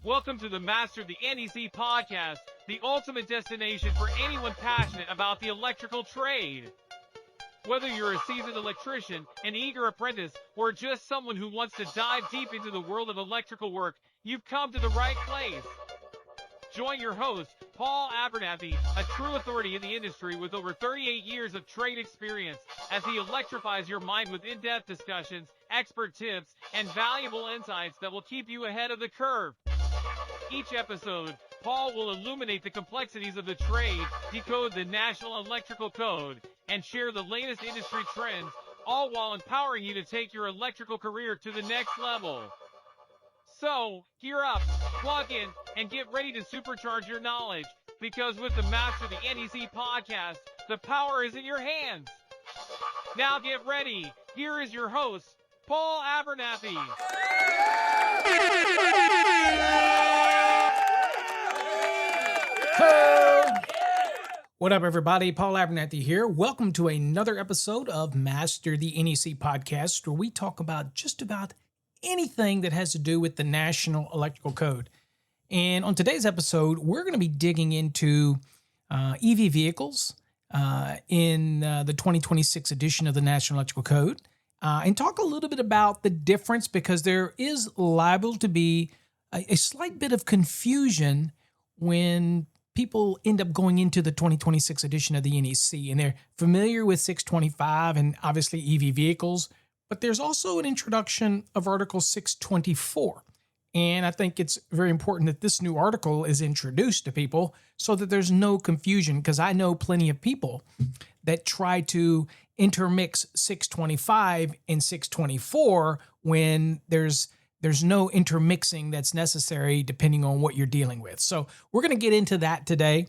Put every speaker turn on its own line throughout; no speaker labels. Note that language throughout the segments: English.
Welcome to the Master the NEC podcast, the ultimate destination for anyone passionate about the electrical trade. Whether you're a seasoned electrician, an eager apprentice, or just someone who wants to dive deep into the world of electrical work, you've come to the right place. Join your host, Paul Abernathy, a true authority in the industry with over 38 years of trade experience, as he electrifies your mind with in-depth discussions, expert tips, and valuable insights that will keep you ahead of the curve. Each episode, Paul will illuminate the complexities of the trade, decode the National Electrical Code, and share the latest industry trends, all while empowering you to take your electrical career to the next level. So, gear up, plug in, and get ready to supercharge your knowledge, because with the Master the NEC podcast, the power is in your hands. Now get ready, here is your host, Paul Abernathy.
What up, everybody? Paul Abernathy here. Welcome to another episode of Master the NEC podcast, where we talk about just about anything that has to do with the National Electrical Code. And on today's episode, we're going to be digging into EV vehicles in the 2026 edition of the National Electrical Code, and talk a little bit about the difference, because there is liable to be a slight bit of confusion when people end up going into the 2026 edition of the NEC, and they're familiar with 625 and obviously EV vehicles, but there's also an introduction of Article 624. And I think it's very important that this new article is introduced to people so that there's no confusion, because I know plenty of people that try to intermix 625 and 624 when there's no intermixing that's necessary depending on what you're dealing with. So we're going to get into that today.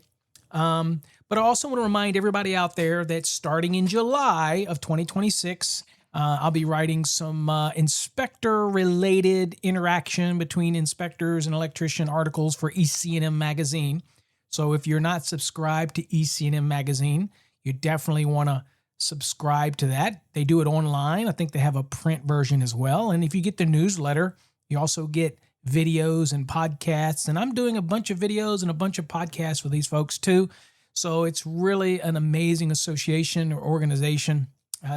But I also want to remind everybody out there that starting in July of 2026, I'll be writing some inspector-related interaction between inspectors and electrician articles for EC&M Magazine. So if you're not subscribed to EC&M Magazine, you definitely want to subscribe to that. They do it online. I think they have a print version as well. And if you get the newsletter, you also get videos and podcasts. And I'm doing a bunch of videos and a bunch of podcasts with these folks too. So it's really an amazing association or organization.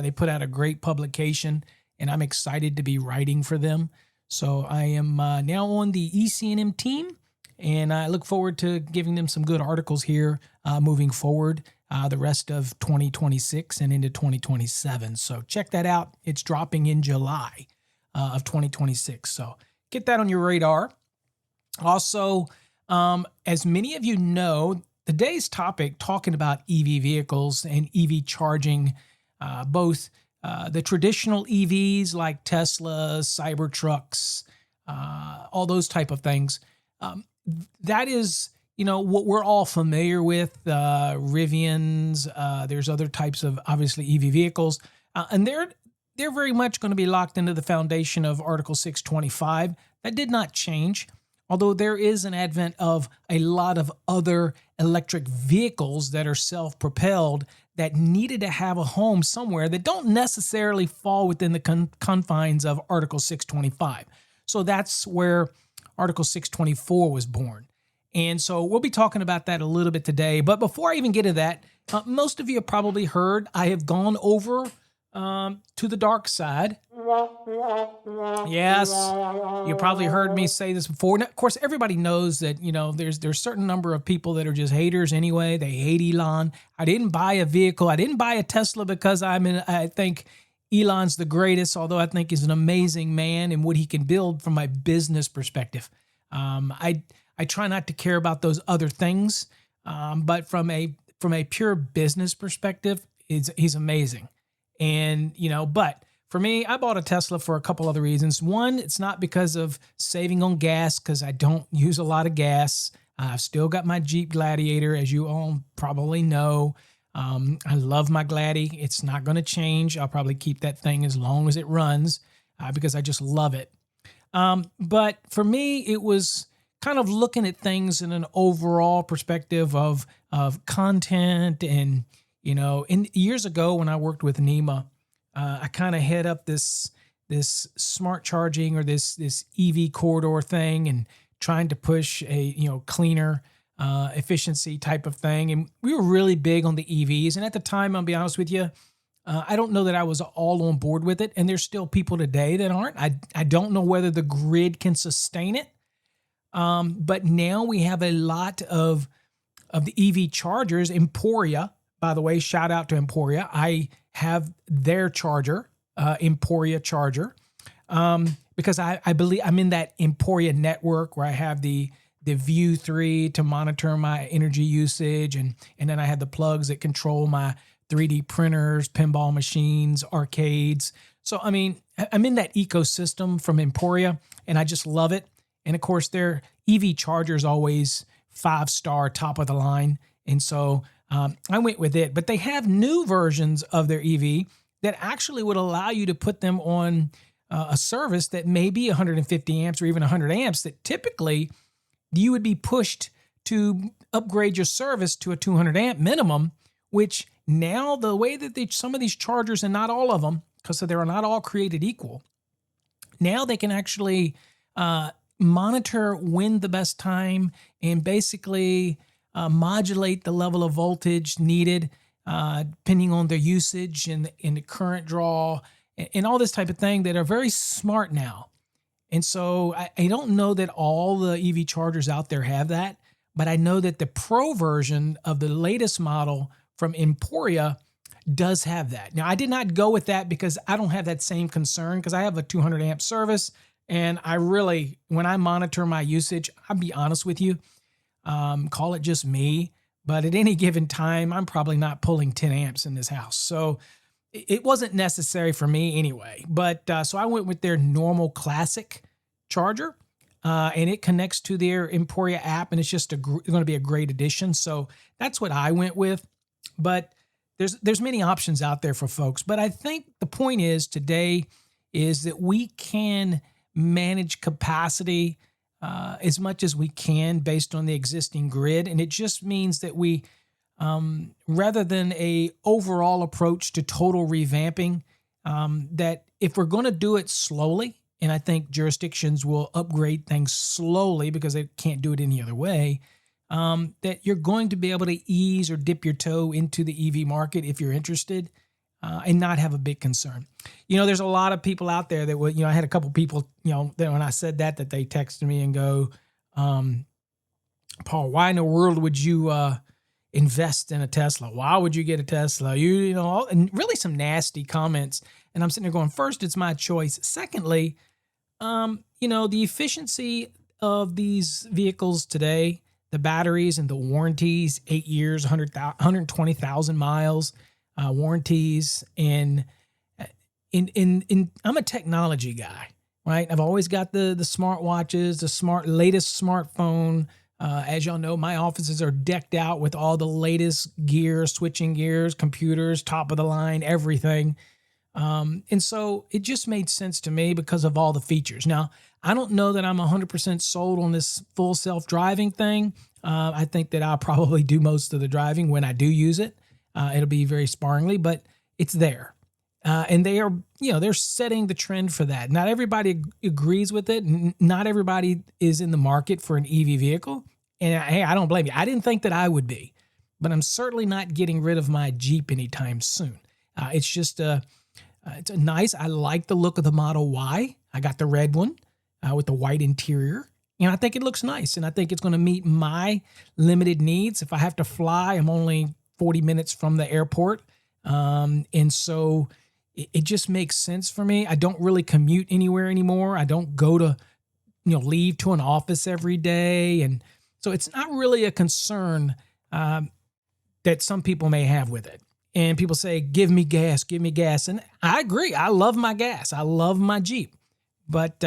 They put out a great publication, and I'm excited to be writing for them. So I am now on the EC&M team, and I look forward to giving them some good articles here moving forward the rest of 2026 and into 2027. So check that out. It's dropping in July of 2026. So get that on your radar. Also, as many of you know, today's topic, talking about EV vehicles and EV charging, both the traditional EVs like Tesla, Cybertrucks, all those type of things. That is, what we're all familiar with, Rivians. There's other types of, obviously, EV vehicles. And they're very much going to be locked into the foundation of Article 625. That did not change, although there is an advent of a lot of other electric vehicles that are self-propelled that needed to have a home somewhere that don't necessarily fall within the confines of Article 625. So that's where Article 624 was born. And so we'll be talking about that a little bit today. But before I even get to that, most of you have probably heard I have gone over to the dark side. Yes, you probably heard me say this before. Now, of course, everybody knows that, there's a certain number of people that are just haters anyway. They hate Elon. I didn't buy a vehicle. I didn't buy a Tesla because I think Elon's the greatest, although I think he's an amazing man and what he can build from my business perspective. I try not to care about those other things, but from a pure business perspective, he's amazing. And, but for me, I bought a Tesla for a couple other reasons. One, it's not because of saving on gas, because I don't use a lot of gas. I've still got my Jeep Gladiator, as you all probably know. I love my Gladi. It's not going to change. I'll probably keep that thing as long as it runs because I just love it. But for me, it was kind of looking at things in an overall perspective of content and, years ago when I worked with NEMA, I kind of head up this smart charging or this EV corridor thing and trying to push a cleaner efficiency type of thing. And we were really big on the EVs. And at the time, I'll be honest with you, I don't know that I was all on board with it. And there's still people today that aren't. I don't know whether the grid can sustain it. But now we have a lot of the EV chargers. Emporia, by the way, shout out to Emporia. I have their charger, Emporia charger, because I believe I'm in that Emporia network where I have the View 3 to monitor my energy usage. And then I have the plugs that control my 3D printers, pinball machines, arcades. So, I mean, I'm in that ecosystem from Emporia, and I just love it. And of course, their EV charger is always 5-star, top of the line. And so I went with it. But they have new versions of their EV that actually would allow you to put them on a service that may be 150 amps or even 100 amps that typically you would be pushed to upgrade your service to a 200 amp minimum, which now the way that some of these chargers, and not all of them, because they are not all created equal, now they can actually monitor when the best time and basically modulate the level of voltage needed depending on their usage and the current draw and all this type of thing that are very smart now. And so I don't know that all the EV chargers out there have that, but I know that the Pro version of the latest model from Emporia does have that. Now, I did not go with that because I don't have that same concern because I have a 200 amp service. And I really, when I monitor my usage, I'll be honest with you, call it just me, but at any given time, I'm probably not pulling 10 amps in this house. So it wasn't necessary for me anyway. But so I went with their normal classic charger, and it connects to their Emporia app, and it's just going to be a great addition. So that's what I went with. But there's many options out there for folks. But I think the point is today is that we can manage capacity as much as we can based on the existing grid. And it just means that we, rather than a overall approach to total revamping, that if we're going to do it slowly, and I think jurisdictions will upgrade things slowly because they can't do it any other way, that you're going to be able to ease or dip your toe into the EV market if you're interested and not have a big concern. There's a lot of people out there that would, I had a couple people, that when I said that they texted me and go, Paul, why in the world would you invest in a Tesla? Why would you get a Tesla? And really some nasty comments. And I'm sitting there going, first, it's my choice. Secondly, the efficiency of these vehicles today, the batteries and the warranties, 8 years, 120,000 miles, warranties. And I'm a technology guy, right? I've always got the smartwatches, the latest smartphone. As y'all know, my offices are decked out with all the latest gear, switching gears, computers, top of the line, everything. And so it just made sense to me because of all the features. Now, I don't know that I'm 100% sold on this full self-driving thing. I think that I'll probably do most of the driving when I do use it. It'll be very sparingly, but it's there. And they are, they're setting the trend for that. Not everybody agrees with it. Not everybody is in the market for an EV vehicle. And hey, I don't blame you. I didn't think that I would be, but I'm certainly not getting rid of my Jeep anytime soon. It's just it's a nice. I like the look of the Model Y. I got the red one with the white interior. And I think it looks nice. And I think it's going to meet my limited needs. If I have to fly, I'm only 40 minutes from the airport. And so it just makes sense for me. I don't really commute anywhere anymore. I don't go to, leave to an office every day. And so it's not really a concern that some people may have with it. And people say, give me gas. And I agree. I love my gas. I love my Jeep. But,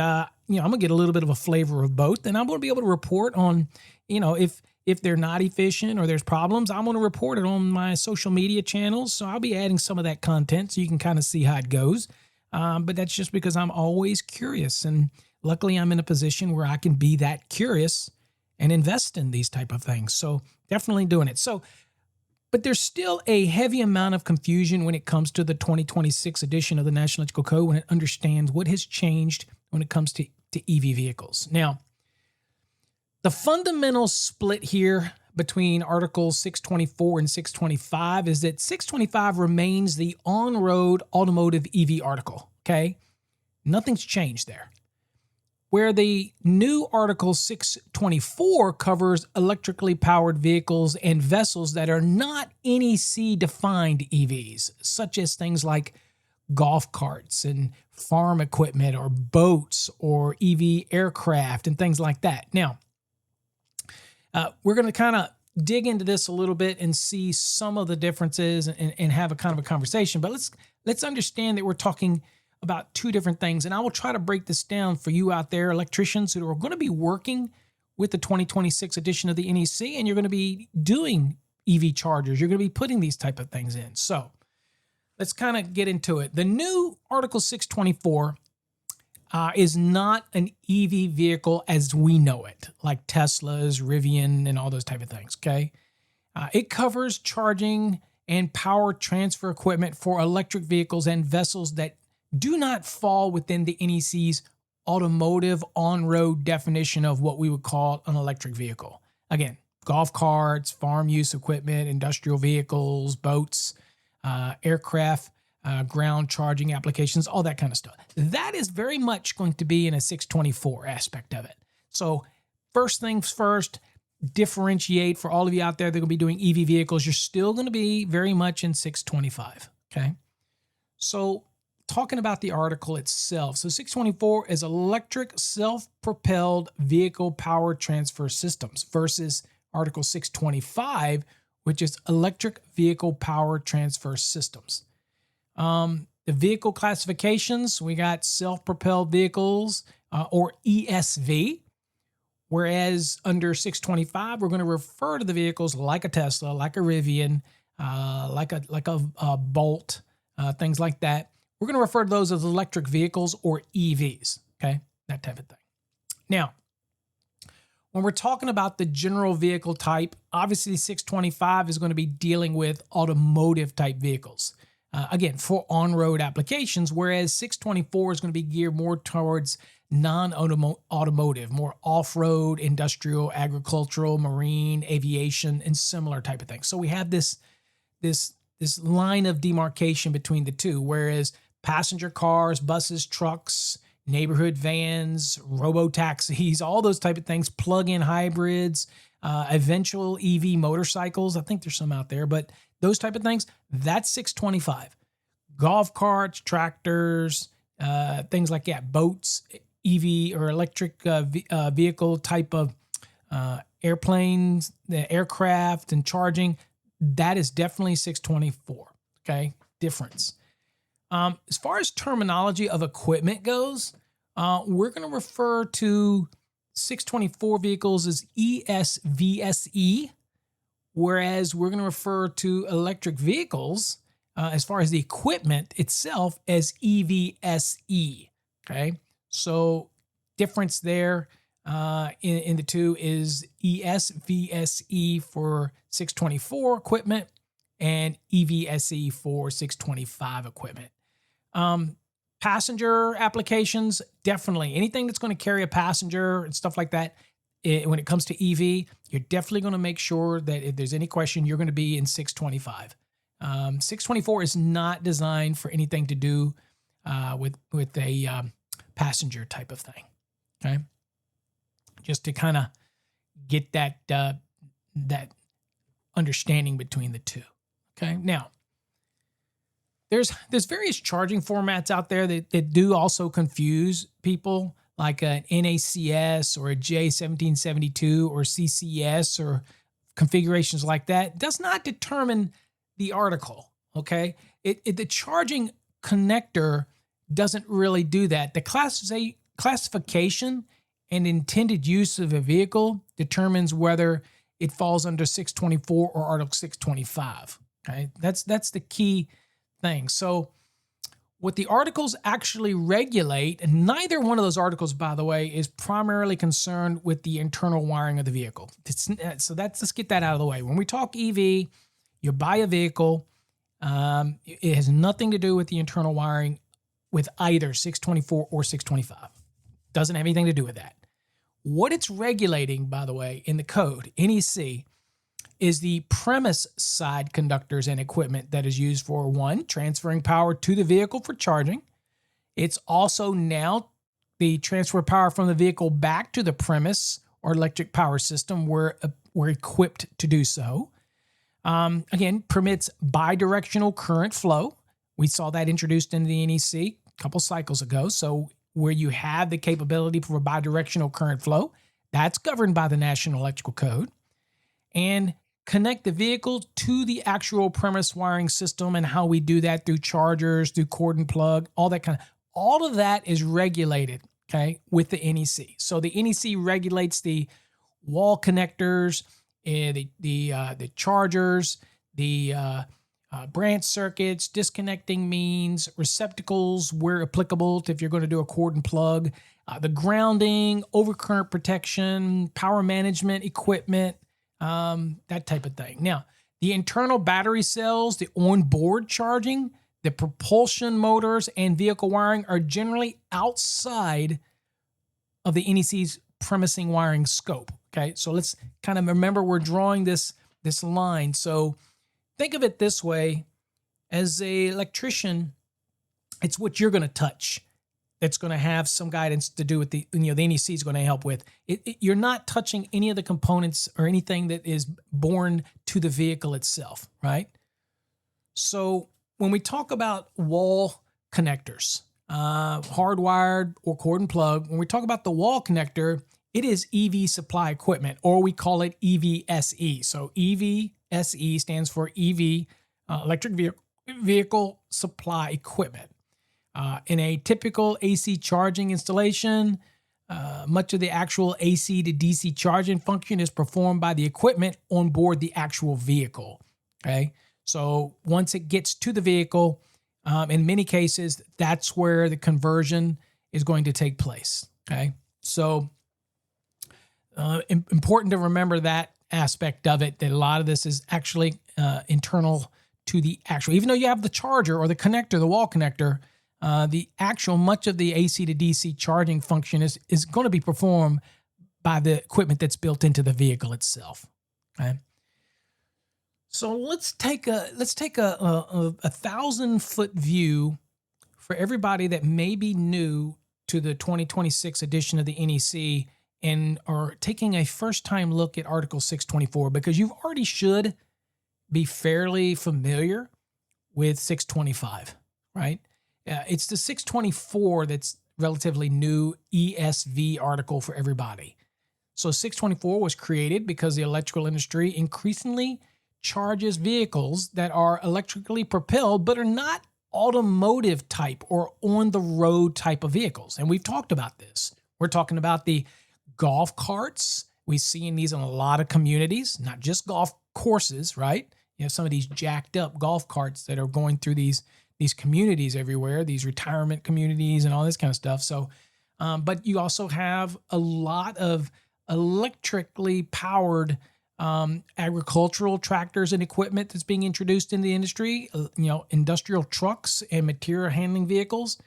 I'm going to get a little bit of a flavor of both. And I'm going to be able to report on, if they're not efficient or there's problems, I'm going to report it on my social media channels. So I'll be adding some of that content so you can kind of see how it goes. But that's just because I'm always curious. And luckily, I'm in a position where I can be that curious and invest in these type of things. So definitely doing it. But there's still a heavy amount of confusion when it comes to the 2026 edition of the National Electrical Code when it understands what has changed when it comes to EV vehicles. Now, The fundamental split here between Articles 624 and 625 is that 625 remains the on-road automotive EV article, okay? Nothing's changed there. Where the new Article 624 covers electrically powered vehicles and vessels that are not NEC-defined EVs, such as things like golf carts and farm equipment or boats or EV aircraft and things like that. Now, we're going to kind of dig into this a little bit and see some of the differences and have a kind of a conversation. But let's understand that we're talking about two different things. And I will try to break this down for you out there, electricians who are going to be working with the 2026 edition of the NEC, and you're going to be doing EV chargers. You're going to be putting these type of things in. So let's kind of get into it. The new Article 624 is not an EV vehicle as we know it, like Teslas, Rivian, and all those type of things, okay? It covers charging and power transfer equipment for electric vehicles and vessels that do not fall within the NEC's automotive on-road definition of what we would call an electric vehicle. Again, golf carts, farm use equipment, industrial vehicles, boats, aircraft, ground charging applications, all that kind of stuff. That is very much going to be in a 624 aspect of it. So first things first, differentiate for all of you out there that are going to be doing EV vehicles. You're still going to be very much in 625, okay? So talking about the article itself. So 624 is electric self-propelled vehicle power transfer systems versus Article 625, which is electric vehicle power transfer systems. The vehicle classifications, we got self-propelled vehicles or ESV, whereas under 625, we're going to refer to the vehicles like a Tesla, like a Rivian, like a Bolt, things like that. We're going to refer to those as electric vehicles or EVs, okay? That type of thing. Now, when we're talking about the general vehicle type, obviously 625 is going to be dealing with automotive type vehicles. Again, for on-road applications, whereas 624 is going to be geared more towards non-automotive, more off-road, industrial, agricultural, marine, aviation, and similar type of things. So we have this line of demarcation between the two, whereas passenger cars, buses, trucks, neighborhood vans, robo-taxis, all those type of things, plug-in hybrids, eventual EV motorcycles. I think there's some out there, but those type of things, that's 625. Golf carts, tractors, things like that, boats, EV or electric vehicle type of airplanes, the aircraft and charging, that is definitely 624, okay? Difference. As far as terminology of equipment goes, we're going to refer to 624 vehicles as ESVSE, whereas we're going to refer to electric vehicles, as far as the equipment itself, as EVSE, okay? So difference there in the two is ESVSE for 624 equipment and EVSE for 625 equipment. Passenger applications, definitely. Anything that's going to carry a passenger and stuff like that, when it comes to EV, you're definitely going to make sure that if there's any question, you're going to be in 625. 624 is not designed for anything to do with a passenger type of thing, okay? Just to kind of get that understanding between the two, okay? Now, there's various charging formats out there that do also confuse people, like an NACS or a J1772 or CCS or configurations like that. It does not determine the article, okay? The charging connector doesn't really do that. The classification and intended use of a vehicle determines whether it falls under 624 or Article 625, okay? That's the key thing. So what the articles actually regulate, and neither one of those articles, by the way, is primarily concerned with the internal wiring of the vehicle. Let's get that out of the way. When we talk EV, you buy a vehicle, it has nothing to do with the internal wiring with either 624 or 625. Doesn't have anything to do with that. What it's regulating, by the way, in the code, NEC, is the premise side conductors and equipment that is used for, one, transferring power to the vehicle for charging. It's also now the transfer power from the vehicle back to the premise or electric power system where we're equipped to do so. Again, permits bidirectional current flow. We saw that introduced into the NEC a couple cycles ago. So where you have the capability for bidirectional current flow, that's governed by the National Electrical Code. And connect the vehicle to the actual premise wiring system, and how we do that through chargers, through cord and plug, all of that is regulated, okay, with the NEC. So the NEC regulates the wall connectors, the chargers, the branch circuits, disconnecting means, receptacles where applicable if you're going to do a cord and plug, the grounding, overcurrent protection, power management equipment, that type of thing. Now, the internal battery cells, the onboard charging, the propulsion motors, and vehicle wiring are generally outside of the NEC's premising wiring scope. Okay, so let's kind of remember we're drawing this line. So think of it this way: as an electrician, it's what you're going to touch that's going to have some guidance to do with the NEC is going to help with. You're not touching any of the components or anything that is born to the vehicle itself, right? So when we talk about wall connectors, hardwired or cord and plug, when we talk about the wall connector, it is EV supply equipment, or we call it EVSE. So EVSE stands for EV, electric vehicle supply equipment. In a typical AC charging installation, much of the actual AC to DC charging function is performed by the equipment on board the actual vehicle. Okay, so once it gets to the vehicle, in many cases, that's where the conversion is going to take place. Okay, so important to remember that aspect of it, that a lot of this is actually internal to the actual, even though you have the charger or the connector, the wall connector, the actual much of the AC to DC charging function is going to be performed by the equipment that's built into the vehicle itself. Okay. So let's take a 1,000-foot view for everybody that may be new to the 2026 edition of the NEC and are taking a first-time look at Article 624, because you already should be fairly familiar with 625, right? It's the 624 that's relatively new ESV article for everybody. So 624 was created because the electrical industry increasingly charges vehicles that are electrically propelled but are not automotive type or on the road type of vehicles. And we've talked about this. We're talking about the golf carts. We've seen these in a lot of communities, not just golf courses, right? You have some of these jacked up golf carts that are going through these communities everywhere, these retirement communities and all this kind of stuff. So, but you also have a lot of electrically powered agricultural tractors and equipment that's being introduced in the industry, industrial trucks and material handling vehicles,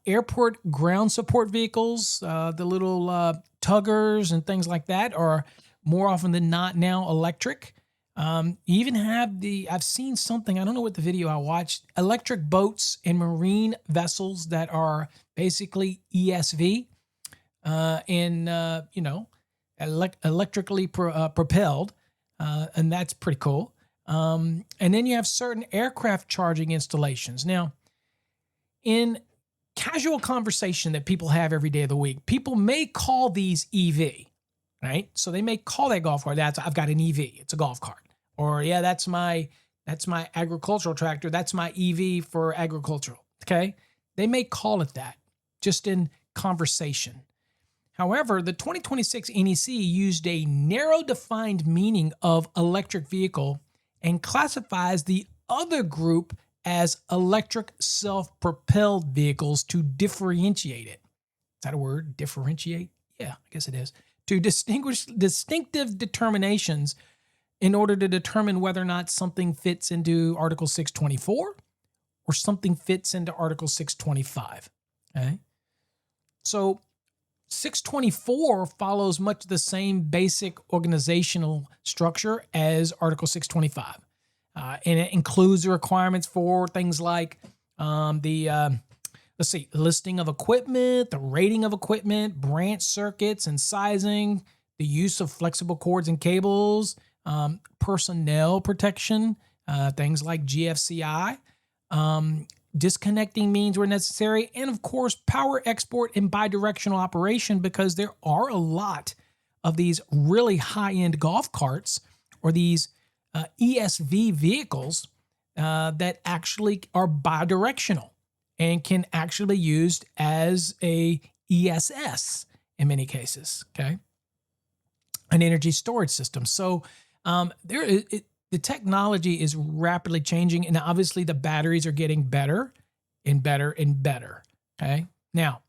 airport ground support vehicles, the little tuggers and things like that are more often than not now electric. You even have I've seen something, I don't know what the video I watched, electric boats and marine vessels that are basically ESV, electrically propelled, and that's pretty cool. And then you have certain aircraft charging installations. Now, in casual conversation that people have every day of the week, people may call these EV, right? So they may call that golf cart, I've got an EV, it's a golf cart. Or yeah, that's my agricultural tractor, that's my EV for agricultural, okay? They may call it that, just in conversation. However, the 2026 NEC used a narrow defined meaning of electric vehicle and classifies the other group as electric self-propelled vehicles to differentiate it. Is that a word? Differentiate? Yeah, I guess it is. To distinguish distinctive determinations in order to determine whether or not something fits into Article 624 or something fits into Article 625. Okay? So 624 follows much the same basic organizational structure as Article 625. And it includes the requirements for things like listing of equipment, the rating of equipment, branch circuits and sizing, the use of flexible cords and cables, personnel protection, things like GFCI, disconnecting means where necessary, and of course, power export and bidirectional operation, because there are a lot of these really high-end golf carts or these ESV vehicles that actually are bidirectional and can actually be used as a ESS in many cases, okay? An energy storage system. So the technology is rapidly changing, and obviously the batteries are getting better and better and better, okay? Now,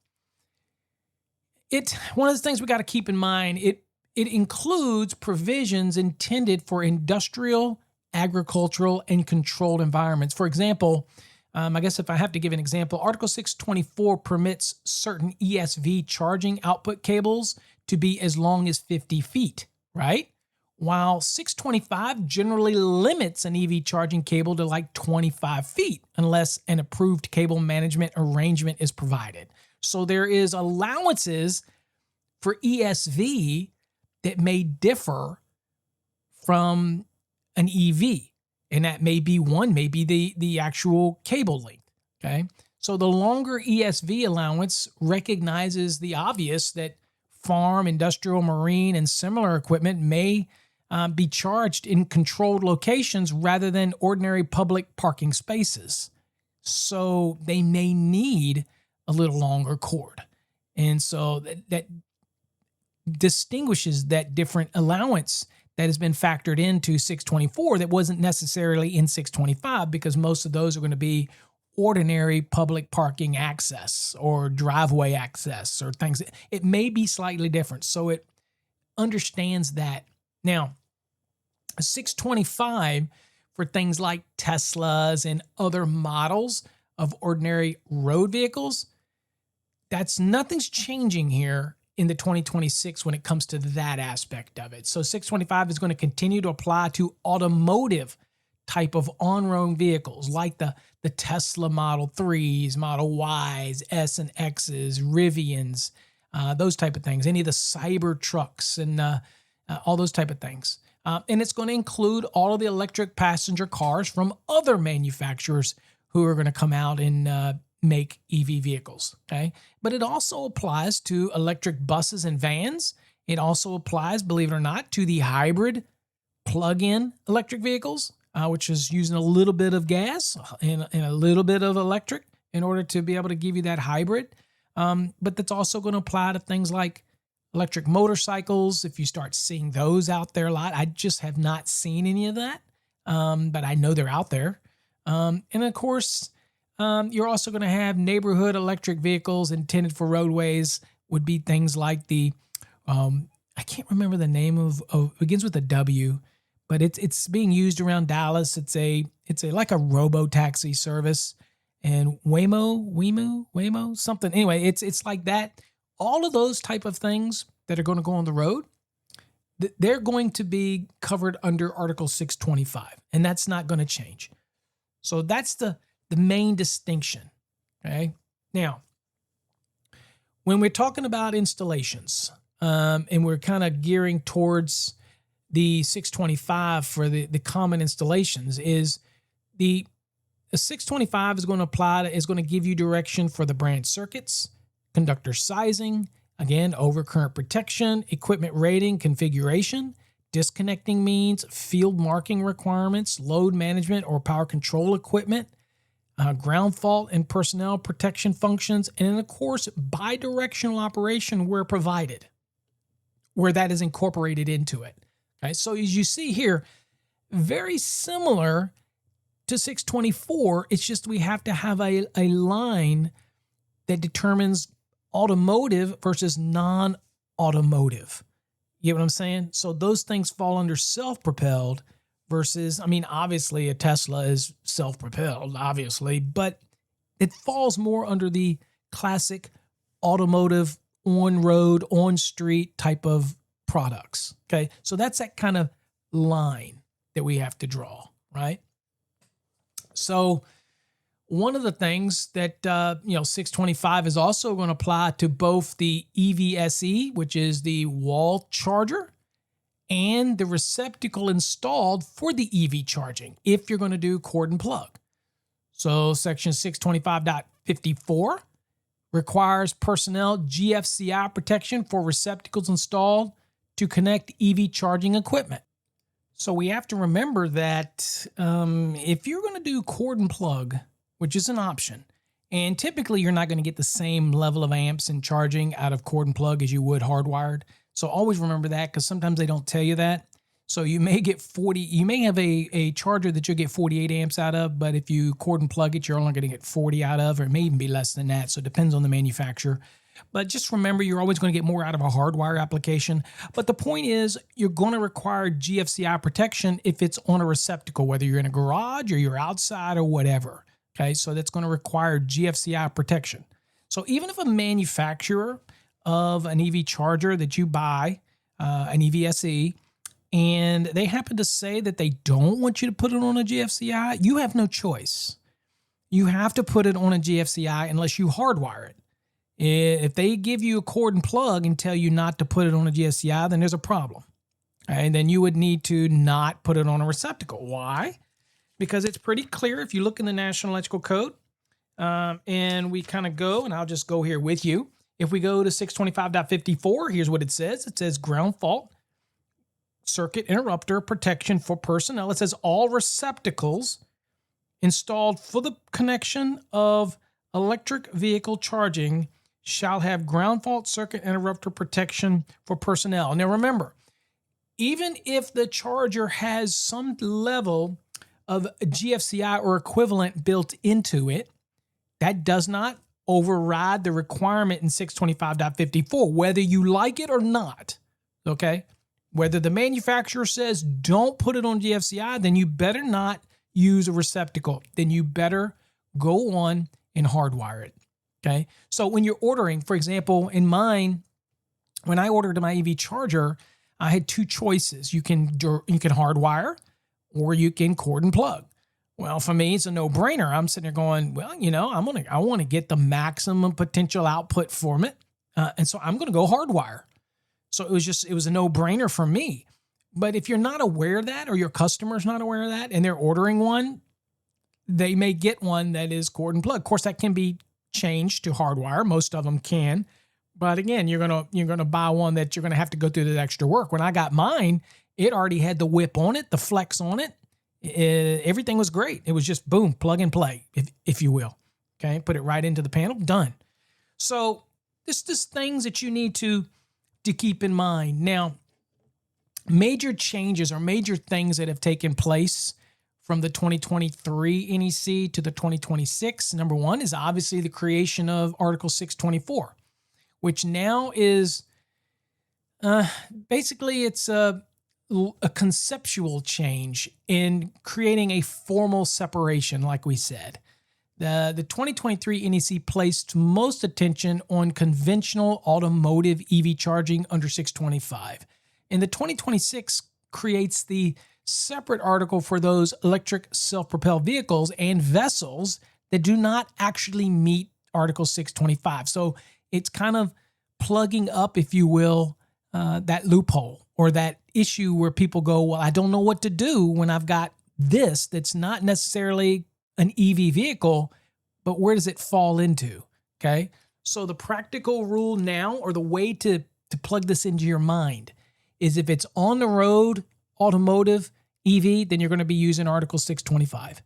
one of the things we got to keep in mind, it includes provisions intended for industrial, agricultural, and controlled environments. For example, I guess if I have to give an example, Article 624 permits certain ESV charging output cables to be as long as 50 feet, right? While 625 generally limits an EV charging cable to like 25 feet unless an approved cable management arrangement is provided. So there is allowances for ESV that may differ from an EV. And that may be the actual cable length, okay? So the longer ESV allowance recognizes the obvious that farm, industrial, marine, and similar equipment may be charged in controlled locations rather than ordinary public parking spaces. So they may need a little longer cord. And so that distinguishes that different allowance that has been factored into 624 that wasn't necessarily in 625, because most of those are going to be ordinary public parking access or driveway access or things. It may be slightly different. So it understands that. Now, 625 for things like Teslas and other models of ordinary road vehicles, nothing's changing here in the 2026 when it comes to that aspect of it. So 625 is going to continue to apply to automotive type of on-road vehicles like the Tesla Model 3s, Model Ys, S and Xs, Rivians, those type of things, any of the cyber trucks and all those type of things. And it's going to include all of the electric passenger cars from other manufacturers who are going to come out and make EV vehicles, okay? But it also applies to electric buses and vans. It also applies, believe it or not, to the hybrid plug-in electric vehicles, which is using a little bit of gas and a little bit of electric in order to be able to give you that hybrid. But that's also going to apply to things like electric motorcycles, if you start seeing those out there a lot. I just have not seen any of that, but I know they're out there. And of course, you're also going to have neighborhood electric vehicles intended for roadways. Would be things like the, I can't remember the name of it begins with a W, but it's being used around Dallas. It's like a robo-taxi service, and Waymo, something. Anyway, it's like that. All of those type of things that are going to go on the road, they're going to be covered under Article 625, and that's not going to change. So that's the main distinction, okay? Now, when we're talking about installations, and we're kind of gearing towards the 625 for the common installations, is the 625 is going to give you direction for the branch circuits, conductor sizing, again, overcurrent protection, equipment rating, configuration, disconnecting means, field marking requirements, load management or power control equipment, ground fault and personnel protection functions, and then, of course, bidirectional operation where provided, where that is incorporated into it. Okay, so as you see here, very similar to 624, it's just we have to have a line that determines automotive versus non-automotive. You get what I'm saying? So those things fall under self-propelled versus, obviously a Tesla is self-propelled, obviously, but it falls more under the classic automotive on-road, on-street type of products. Okay, so that's that kind of line that we have to draw, right? So one of the things that 625 is also going to apply to both the EVSE, which is the wall charger, and the receptacle installed for the EV charging, if you're going to do cord and plug. So section 625.54 requires personnel GFCI protection for receptacles installed to connect EV charging equipment. So we have to remember that if you're going to do cord and plug, which is an option, and typically you're not going to get the same level of amps and charging out of cord and plug as you would hardwired. So always remember that, because sometimes they don't tell you that. So you may get 40, you may have a charger that you'll get 48 amps out of, but if you cord and plug it, you're only going to get 40 out of, or it may even be less than that. So it depends on the manufacturer. But just remember, you're always going to get more out of a hardwire application. But the point is, you're going to require GFCI protection if it's on a receptacle, whether you're in a garage or you're outside or whatever. Okay, so that's going to require GFCI protection. So even if a manufacturer of an EV charger that you buy, an EVSE, and they happen to say that they don't want you to put it on a GFCI, you have no choice. You have to put it on a GFCI unless you hardwire it. If they give you a cord and plug and tell you not to put it on a GFCI, then there's a problem. And then you would need to not put it on a receptacle. Why? Because it's pretty clear if you look in the National Electrical Code, and we kind of go, and I'll just go here with you. If we go to 625.54, here's what it says. It says ground fault circuit interrupter protection for personnel. It says all receptacles installed for the connection of electric vehicle charging shall have ground fault circuit interrupter protection for personnel. Now remember, even if the charger has some level of GFCI or equivalent built into it, that does not override the requirement in 625.54, whether you like it or not, okay? Whether the manufacturer says don't put it on GFCI, then you better not use a receptacle. Then you better go on and hardwire it, okay? So when you're ordering, for example, in mine, when I ordered my EV charger, I had two choices. You can hardwire or you can cord and plug. Well, for me, it's a no-brainer. I'm sitting there going, well, I want to get the maximum potential output from it, and so I'm going to go hardwire. So it was a no-brainer for me. But if you're not aware of that, or your customer's not aware of that, and they're ordering one, they may get one that is cord and plug. Of course, that can be changed to hardwire. Most of them can. But again, you're gonna buy one that you're gonna have to go through that extra work. When I got mine, it already had the whip on it, the flex on it. Everything was great. It was just boom, plug and play, if you will. Okay, put it right into the panel, done. So this is things that you need to keep in mind. Now, major changes or major things that have taken place from the 2023 NEC to the 2026, number one is obviously the creation of Article 624, which now is basically it's a conceptual change in creating a formal separation, like we said. The 2023 NEC placed most attention on conventional automotive EV charging under 625. And the 2026 creates the separate article for those electric self-propelled vehicles and vessels that do not actually meet Article 625. So it's kind of plugging up, if you will, that loophole or that issue where people go, well, I don't know what to do when I've got this that's not necessarily an EV vehicle, but where does it fall into? Okay. So the practical rule now, or the way to plug this into your mind, is if it's on the road, automotive, EV, then you're going to be using Article 625.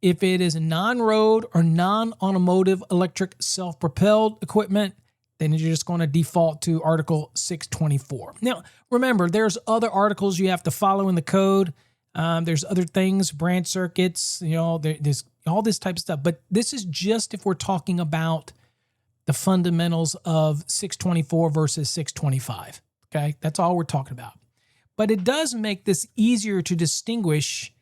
If it is non-road or non-automotive electric self-propelled equipment, then you're just going to default to Article 624. Now, remember, there's other articles you have to follow in the code. There's other things, branch circuits, there's all this type of stuff. But this is just if we're talking about the fundamentals of 624 versus 625. Okay, that's all we're talking about. But it does make this easier to distinguish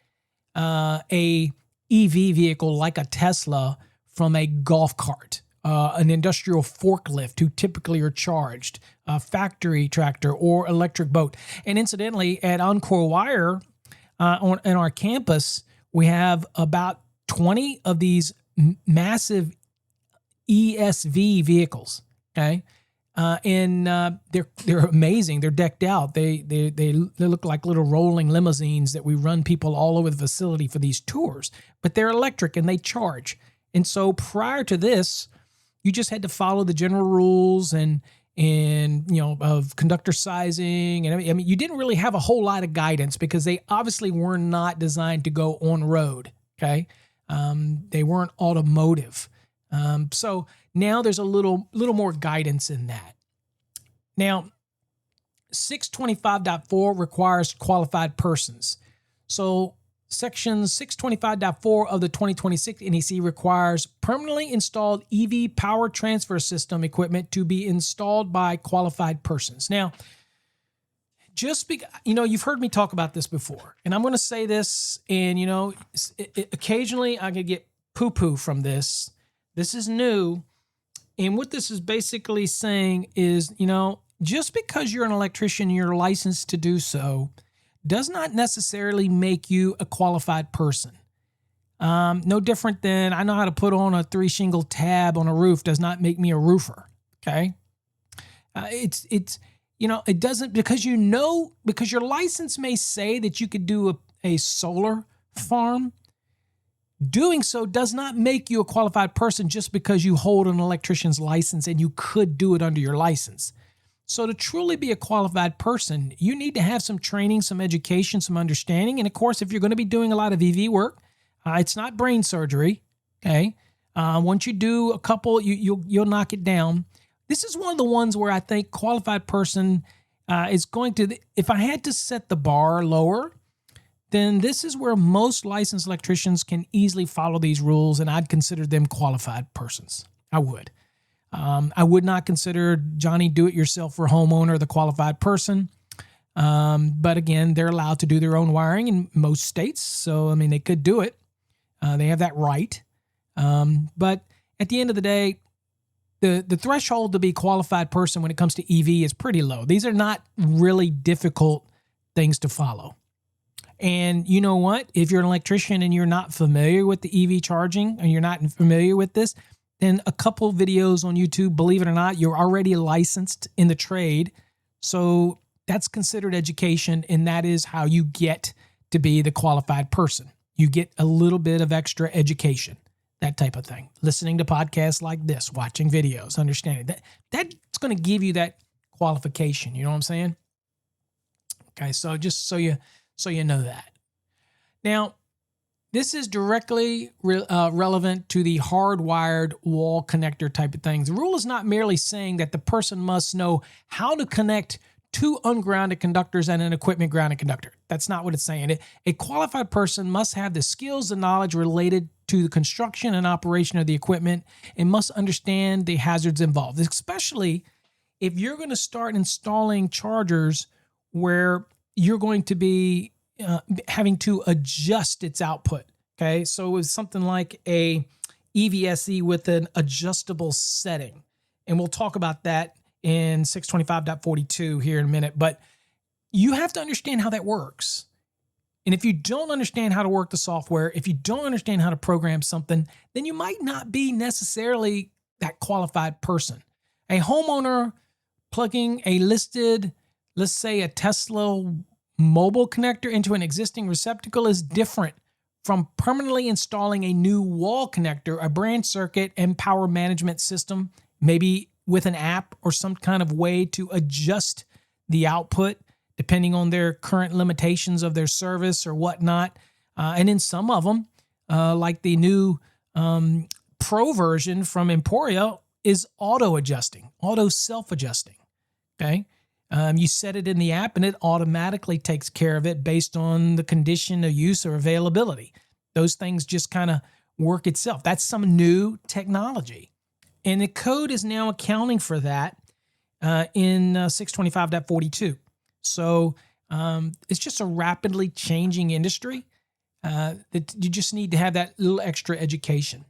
a EV vehicle like a Tesla from a golf cart. an industrial forklift who typically are charged, a factory tractor, or electric boat. And incidentally, at Encore Wire on our campus, we have about 20 of these massive ESV vehicles. Okay. And they're amazing. They're decked out. They look like little rolling limousines that we run people all over the facility for these tours. But they're electric and they charge. And so prior to this, you just had to follow the general rules and of conductor sizing. And I mean, you didn't really have a whole lot of guidance because they obviously were not designed to go on road. Okay, they weren't automotive. So now there's a little more guidance in that. Now, 625.4 requires qualified persons. So Section 625.4 of the 2026 NEC requires permanently installed EV power transfer system equipment to be installed by qualified persons. Now, you've heard me talk about this before, and I'm going to say this, and, occasionally I could get poo-poo from this. This is new. And what this is basically saying is, just because you're an electrician and you're licensed to do so does not necessarily make you a qualified person. No different than I know how to put on a 3-shingle tab on a roof does not make me a roofer. Okay. It doesn't, because your license may say that you could do a solar farm. Doing so does not make you a qualified person just because you hold an electrician's license and you could do it under your license. So to truly be a qualified person, you need to have some training, some education, some understanding. And of course, if you're going to be doing a lot of EV work, it's not brain surgery. Okay. Once you do a couple, you'll knock it down. This is one of the ones where I think qualified person is going to, if I had to set the bar lower, then this is where most licensed electricians can easily follow these rules, and I'd consider them qualified persons. I would. I would not consider Johnny Do-It-Yourselfer homeowner the qualified person. But again, they're allowed to do their own wiring in most states. So, I mean, they could do it. They have that right. But at the end of the day, the threshold to be a qualified person when it comes to EV is pretty low. These are not really difficult things to follow. And you know what? If you're an electrician and you're not familiar with the EV charging and you're not familiar with this, then a couple videos on YouTube, believe it or not, you're already licensed in the trade. So that's considered education, and that is how you get to be the qualified person. You get a little bit of extra education, that type of thing. Listening to podcasts like this, watching videos, understanding that's going to give you that qualification. You know what I'm saying? Okay, so just so you know that. Now, this is directly relevant to the hardwired wall connector type of things. The rule is not merely saying that the person must know how to connect two ungrounded conductors and an equipment grounded conductor. That's not what it's saying. A qualified person must have the skills and knowledge related to the construction and operation of the equipment and must understand the hazards involved, especially if you're going to start installing chargers where you're going to be having to adjust its output. Okay, so it's something like a EVSE with an adjustable setting, and we'll talk about that in 625.42 here in a minute. But you have to understand how that works. And if you don't understand how to work the software, if you don't understand how to program something, then you might not be necessarily that qualified person. A homeowner plugging a listed, let's say a Tesla mobile connector into an existing receptacle is different from permanently installing a new wall connector, a branch circuit, and power management system, maybe with an app or some kind of way to adjust the output depending on their current limitations of their service or whatnot. And in some of them, like the new Pro version from Emporia, is auto-adjusting, auto self-adjusting, okay? You set it in the app and it automatically takes care of it based on the condition of use or availability. Those things just kind of work itself. That's some new technology. And the code is now accounting for that in 625.42. So it's just a rapidly changing industry that you just need to have that little extra education.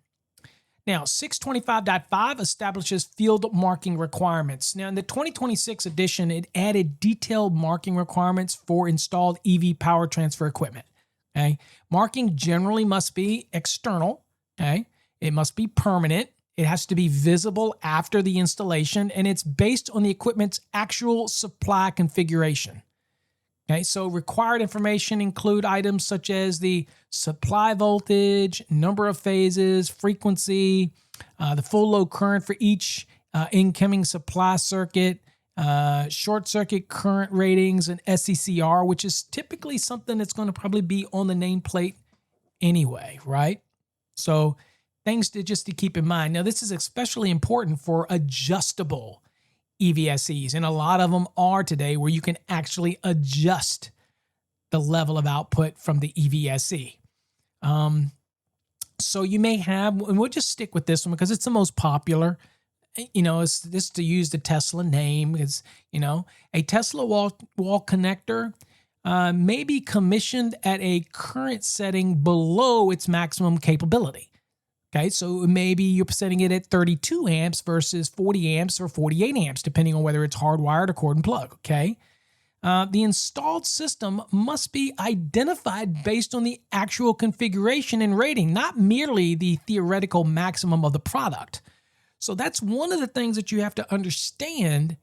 Now, 625.5 establishes field marking requirements. Now, in the 2026 edition, it added detailed marking requirements for installed EV power transfer equipment. Okay? Marking generally must be external. Okay? It must be permanent. It has to be visible after the installation, and it's based on the equipment's actual supply configuration. Okay, so required information include items such as the supply voltage, number of phases, frequency, the full load current for each incoming supply circuit, short circuit current ratings, and SCCR, which is typically something that's going to probably be on the nameplate anyway, right? So things to keep in mind. Now, this is especially important for adjustable EVSEs, and a lot of them are today where you can actually adjust the level of output from the EVSE. So you may have, and we'll just stick with this one because it's the most popular. It's this to use the Tesla name. It's, a Tesla wall connector may be commissioned at a current setting below its maximum capability. Okay, so maybe you're setting it at 32 amps versus 40 amps or 48 amps, depending on whether it's hardwired or cord and plug, okay? The installed system must be identified based on the actual configuration and rating, not merely the theoretical maximum of the product. So that's one of the things that you have to understand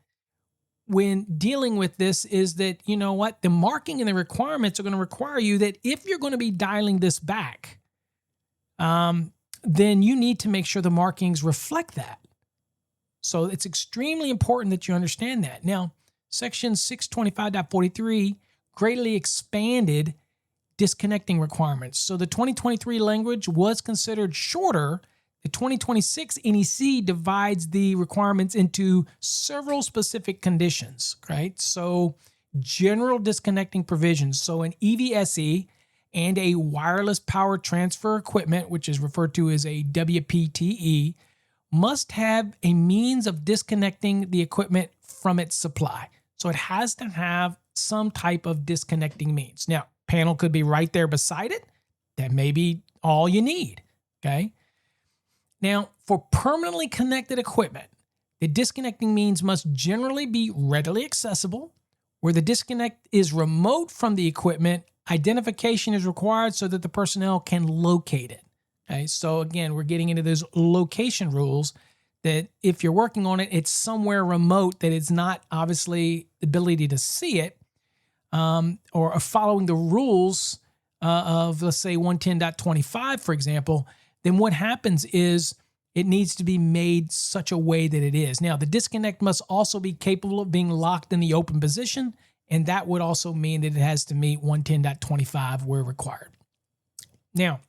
when dealing with this is that, the marking and the requirements are going to require you that if you're going to be dialing this back, then you need to make sure the markings reflect that. So it's extremely important that you understand that. Now, Section 625.43 greatly expanded disconnecting requirements. So the 2023 language was considered shorter. The 2026 NEC divides the requirements into several specific conditions, right? So general disconnecting provisions. So an EVSE and a wireless power transfer equipment, which is referred to as a WPTE, must have a means of disconnecting the equipment from its supply. So it has to have some type of disconnecting means. Now, panel could be right there beside it. That may be all you need, okay? Now, for permanently connected equipment, the disconnecting means must generally be readily accessible. Where the disconnect is remote from the equipment, identification is required so that the personnel can locate it. Okay, so again, we're getting into those location rules that if you're working on it, it's somewhere remote that it's not obviously the ability to see it, or following the rules of, let's say, 110.25, for example, then what happens is it needs to be made such a way that it is. Now, the disconnect must also be capable of being locked in the open position, and that would also mean that it has to meet 110.25 where required. Now,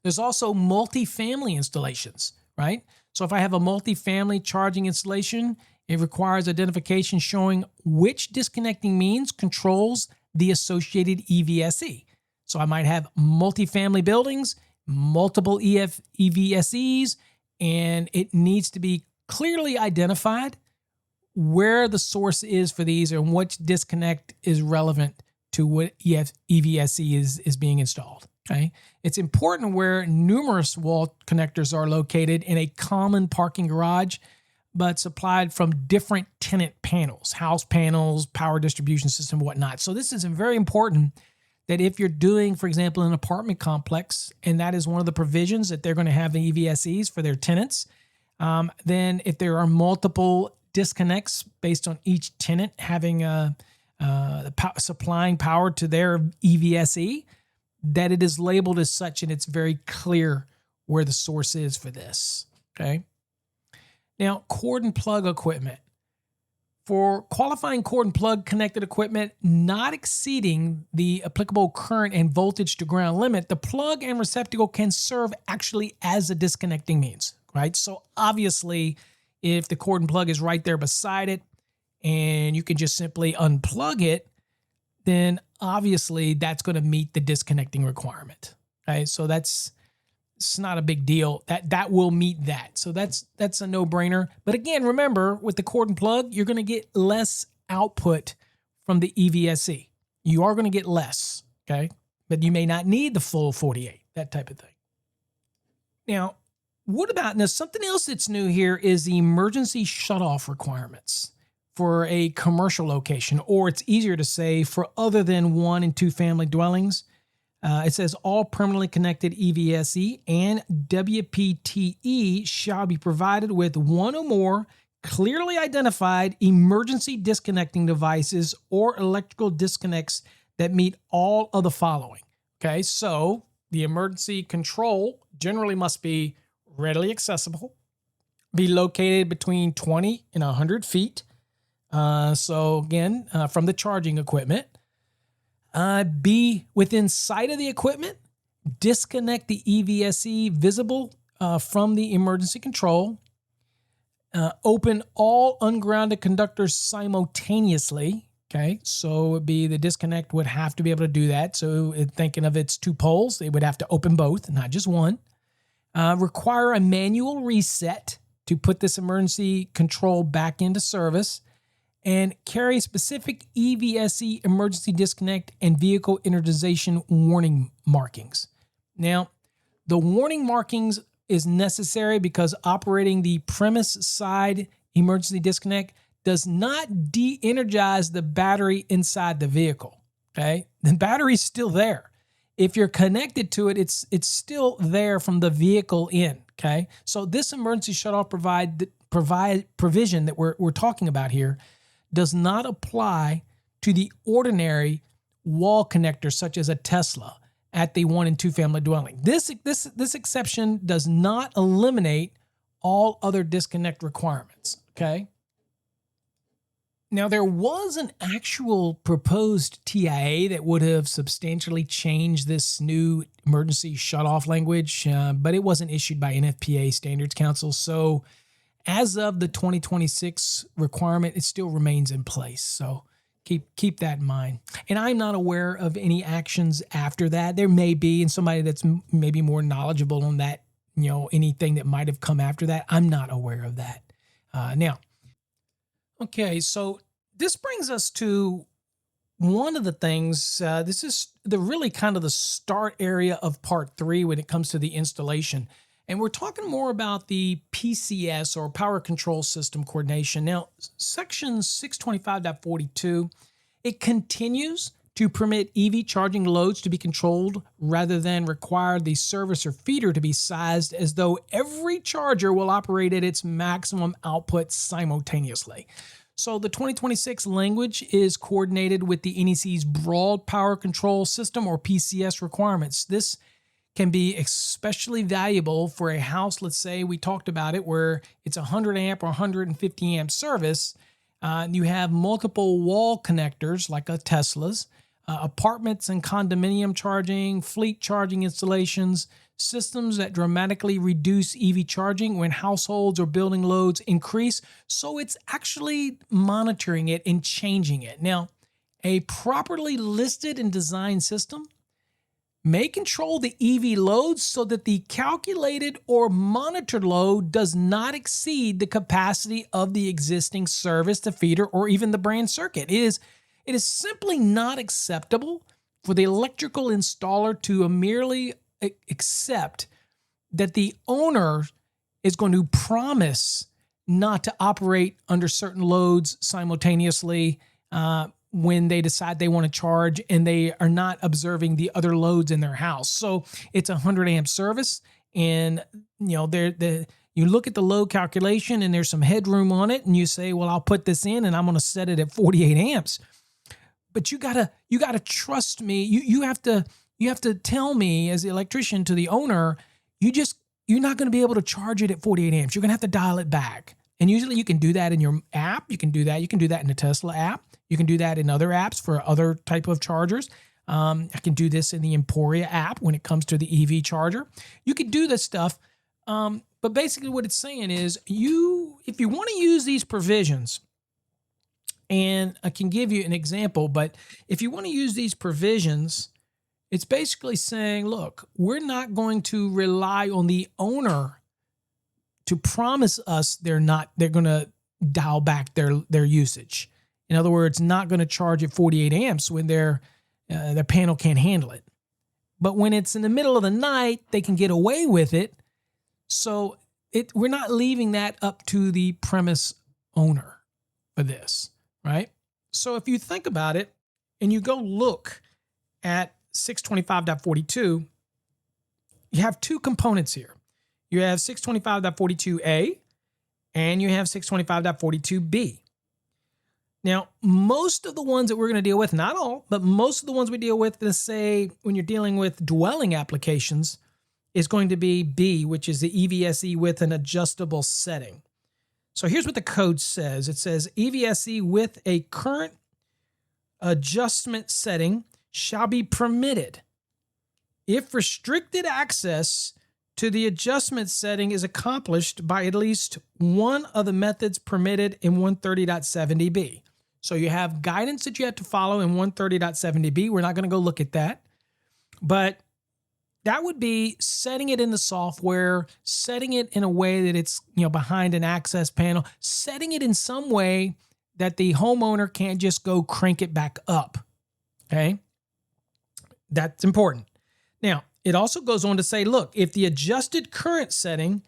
there's also multifamily installations, right? So if I have a multifamily charging installation, it requires identification showing which disconnecting means controls the associated EVSE. So I might have multifamily buildings, multiple EVSEs, and it needs to be clearly identified where the source is for these and which disconnect is relevant to what EVSE is being installed. Okay, it's important where numerous wall connectors are located in a common parking garage, but supplied from different tenant panels, house panels, power distribution system, whatnot. So this is very important that if you're doing, for example, an apartment complex, and that is one of the provisions that they're going to have the EVSEs for their tenants, then if there are multiple disconnects based on each tenant having supplying power to their EVSE, that it is labeled as such and it's very clear where the source is for this, okay? Now, cord and plug equipment. For qualifying cord and plug connected equipment not exceeding the applicable current and voltage to ground limit, the plug and receptacle can serve actually as a disconnecting means, right? So obviously, if the cord and plug is right there beside it and you can just simply unplug it, then obviously that's going to meet the disconnecting requirement. Okay, so it's not a big deal. That will meet that. So that's a no-brainer. But again, remember, with the cord and plug, you're going to get less output from the EVSE. You are going to get less, okay? But you may not need the full 48, that type of thing. Now, What about now? Something else that's new here is the emergency shutoff requirements for a commercial location, or it's easier to say for other than 1 and 2 family dwellings. It says all permanently connected EVSE and WPTE shall be provided with one or more clearly identified emergency disconnecting devices or electrical disconnects that meet all of the following. Okay, so the emergency control generally must be readily accessible, be located between 20 and 100 feet. So again, from the charging equipment, be within sight of the equipment, disconnect the EVSE visible from the emergency control, open all ungrounded conductors simultaneously. Okay, so it'd be the disconnect would have to be able to do that. So thinking of its 2 poles, they would have to open both, not just one. Require a manual reset to put this emergency control back into service, and carry specific EVSE emergency disconnect and vehicle energization warning markings. Now, the warning markings is necessary because operating the premise side emergency disconnect does not de-energize the battery inside the vehicle. Okay, the battery's still there. If you're connected to it, it's still there from the vehicle in. Okay, so this emergency shutoff provision that we're talking about here does not apply to the ordinary wall connector such as a Tesla at the 1 and 2 family dwelling. This exception does not eliminate all other disconnect requirements. Okay. Now, there was an actual proposed TIA that would have substantially changed this new emergency shutoff language, but it wasn't issued by NFPA Standards Council. So as of the 2026 requirement, it still remains in place. So keep that in mind. And I'm not aware of any actions after that. There may be, and somebody that's maybe more knowledgeable on that, anything that might have come after that. I'm not aware of that. Now, okay, so this brings us to one of the things, this is the really kind of the start area of part 3 when it comes to the installation. And we're talking more about the PCS or Power Control System Coordination. Now, section 625.42, it continues to permit EV charging loads to be controlled rather than require the service or feeder to be sized as though every charger will operate at its maximum output simultaneously. So the 2026 language is coordinated with the NEC's Broad Power Control System or PCS requirements. This can be especially valuable for a house, let's say we talked about it, where it's 100 amp or 150 amp service. You have multiple wall connectors like a Tesla's, apartments and condominium charging, fleet charging installations, systems that dramatically reduce EV charging when households or building loads increase. So it's actually monitoring it and changing it. Now, a properly listed and designed system may control the EV loads so that the calculated or monitored load does not exceed the capacity of the existing service, the feeder, or even the brand circuit. It is simply not acceptable for the electrical installer to merely accept that the owner is going to promise not to operate under certain loads simultaneously when they decide they want to charge and they are not observing the other loads in their house. So it's a 100 amp service, and you look at the load calculation and there's some headroom on it, and you say, well, I'll put this in and I'm going to set it at 48 amps. But you gotta trust me. You have to tell me as the electrician to the owner, you're not going to be able to charge it at 48 amps. You're going to have to dial it back. And usually you can do that in your app. You can do that in the Tesla app. You can do that in other apps for other type of chargers. I can do this in the Emporia app when it comes to the EV charger. You could do this stuff. But basically what it's saying is if you want to use these provisions, and I can give you an example, but if you want to use these provisions, it's basically saying, look, we're not going to rely on the owner to promise us they're going to dial back their usage. In other words, not going to charge at 48 amps when their panel can't handle it. But when it's in the middle of the night, they can get away with it So we're not leaving that up to the premise owner for this, right? So if you think about it and you go look at 625.42, you have two components here. You have 625.42a and you have 625.42b. Now, most of the ones that we're going to deal with, not all, but most of the ones we deal with, let's say when you're dealing with dwelling applications, is going to be B, which is the EVSE with an adjustable setting. So here's what the code says. It says EVSE with a current adjustment setting shall be permitted if restricted access to the adjustment setting is accomplished by at least one of the methods permitted in 130.70b. So you have guidance that you have to follow in 130.70b. We're not going to go look at that. But that would be setting it in the software, setting it in a way that it's, behind an access panel, setting it in some way that the homeowner can't just go crank it back up. Okay? That's important. Now, it also goes on to say, look, if the adjusted current setting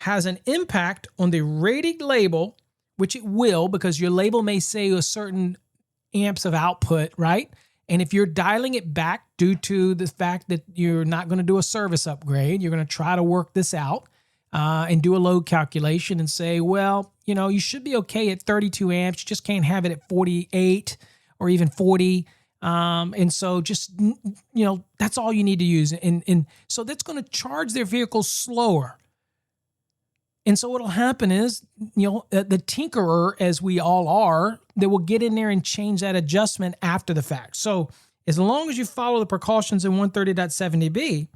has an impact on the rated label, which it will, because your label may say a certain amps of output, right? And if you're dialing it back due to the fact that you're not going to do a service upgrade, you're going to try to work this out and do a load calculation and say, well, you should be okay at 32 amps. You just can't have it at 48 or even 40. And so just, that's all you need to use. And so that's going to charge their vehicle slower. And so what'll happen is, the tinkerer, as we all are, they will get in there and change that adjustment after the fact. So as long as you follow the precautions in 130.70b,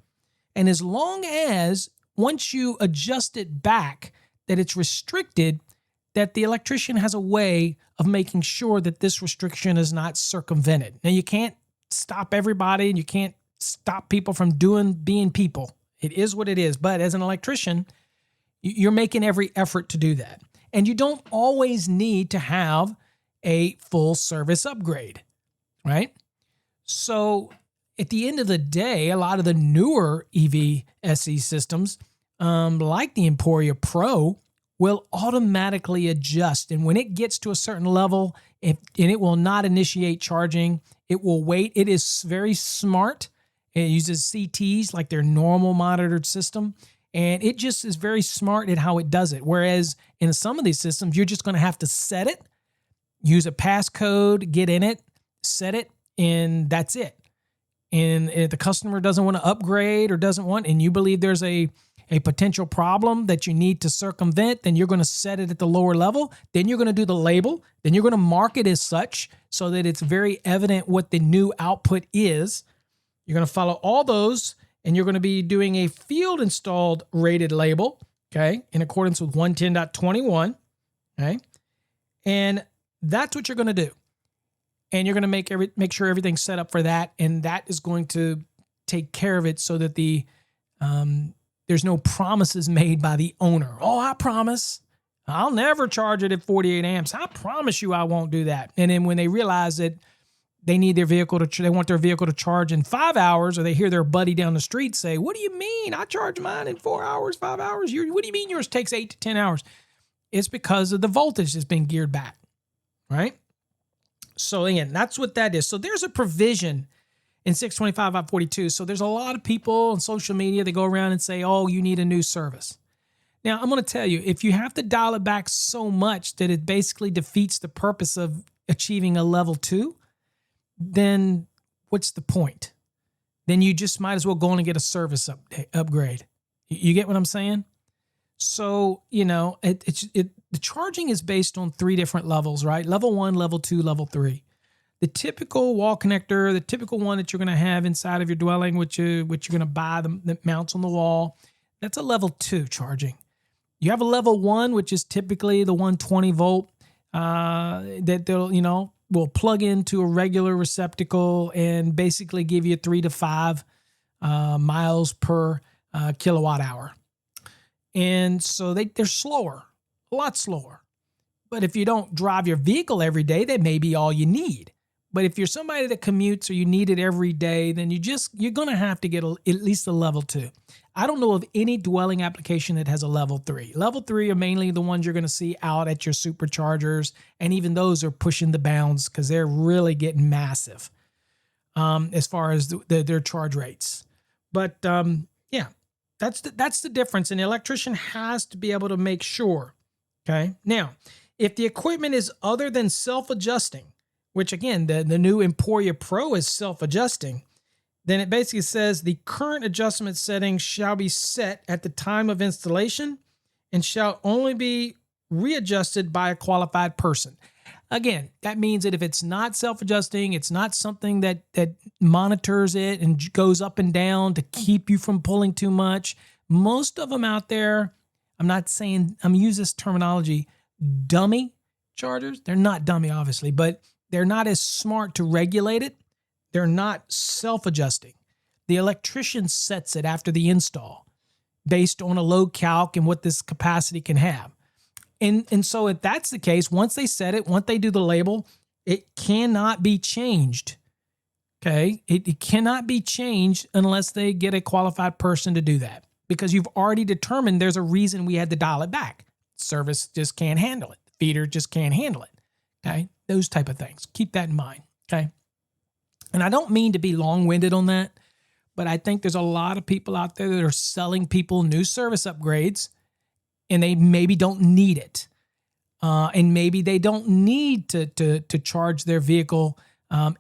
and as long as once you adjust it back, that it's restricted, that the electrician has a way of making sure that this restriction is not circumvented. Now, you can't stop everybody and you can't stop people from being people. It is what it is. But as an electrician, you're making every effort to do that. And you don't always need to have a full service upgrade, right? So at the end of the day, a lot of the newer EVSE systems, like the Emporia Pro, will automatically adjust. And when it gets to a certain level, and it will not initiate charging, it will wait. It is very smart. It uses CTs like their normal monitored system. And it just is very smart at how it does it. Whereas in some of these systems, you're just going to have to set it, use a passcode, get in it, set it, and that's it. And if the customer doesn't want to upgrade or doesn't want, and you believe there's a potential problem that you need to circumvent, then you're going to set it at the lower level. Then you're going to do the label. Then you're going to mark it as such so that it's very evident what the new output is. You're going to follow all those. And you're going to be doing a field installed rated label, okay, in accordance with 110.21, okay? And that's what you're going to do. And you're going to make sure everything's set up for that, and that is going to take care of it so that there's no promises made by the owner. Oh, I promise I'll never charge it at 48 amps. I promise you I won't do that. And then when they realize that they need their vehicle they want their vehicle to charge in 5 hours, or they hear their buddy down the street say, what do you mean? I charge mine in 4 hours, 5 hours. What do you mean yours takes 8 to 10 hours? It's because of the voltage that's been geared back, right? So again, that's what that is. So there's a provision in 625.42. So there's a lot of people on social media that go around and say, oh, you need a new service. Now, I'm going to tell you, if you have to dial it back so much that it basically defeats the purpose of achieving a level 2, then what's the point? Then you just might as well go on and get a service upgrade. You get what I'm saying? So, the charging is based on 3 different levels, right? Level 1, level 2, level 3. The typical wall connector, the typical one that you're going to have inside of your dwelling, which you're going to buy that mounts on the wall, that's a level 2 charging. You have a level 1, which is typically the 120 volt that they'll, will plug into a regular receptacle and basically give you 3 to 5 miles per kilowatt hour. And so they're slower, a lot slower. But if you don't drive your vehicle every day, that may be all you need. But if you're somebody that commutes or you need it every day, then you're going to have to get at least a level 2. I don't know of any dwelling application that has a level 3. Level 3 are mainly the ones you're going to see out at your superchargers, and even those are pushing the bounds because they're really getting massive as far as their charge rates. But yeah, that's the difference, and the electrician has to be able to make sure. Okay, now if the equipment is other than self-adjusting, which again, the new Emporia Pro is self-adjusting, then it basically says the current adjustment settings shall be set at the time of installation and shall only be readjusted by a qualified person. Again, that means that if it's not self-adjusting, it's not something that monitors it and goes up and down to keep you from pulling too much. Most of them out there, I'm use this terminology, dummy chargers. They're not dummy, obviously, but they're not as smart to regulate it. They're not self-adjusting. The electrician sets it after the install based on a load calc and what this capacity can have. And so if that's the case, once they set it, once they do the label, it cannot be changed. Okay? It cannot be changed unless they get a qualified person to do that, because you've already determined there's a reason we had to dial it back. Service just can't handle it. Feeder just can't handle it. Okay? Those type of things. Keep that in mind. Okay? And I don't mean to be long-winded on that, but I think there's a lot of people out there that are selling people new service upgrades, and they maybe don't need it. And maybe they don't need to charge their vehicle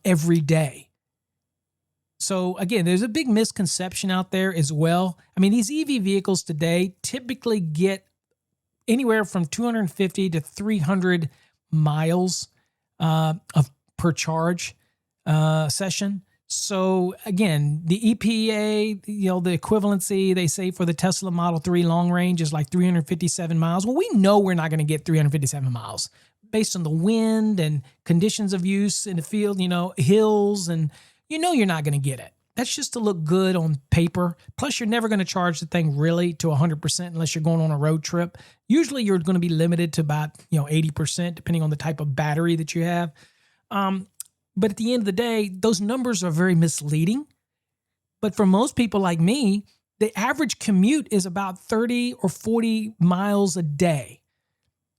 every day. So again, there's a big misconception out there as well. I mean, these EV vehicles today typically get anywhere from 250 to 300 miles per charge session. So again, the EPA, the equivalency they say for the Tesla Model 3 long range is like 357 miles. Well, we know we're not going to get 357 miles based on the wind and conditions of use in the field, hills, and you're not going to get it. That's just to look good on paper. Plus, you're never going to charge the thing really to 100% unless you're going on a road trip. Usually, you're going to be limited to about 80%, depending on the type of battery that you have. But at the end of the day, those numbers are very misleading. But for most people like me, the average commute is about 30 or 40 miles a day.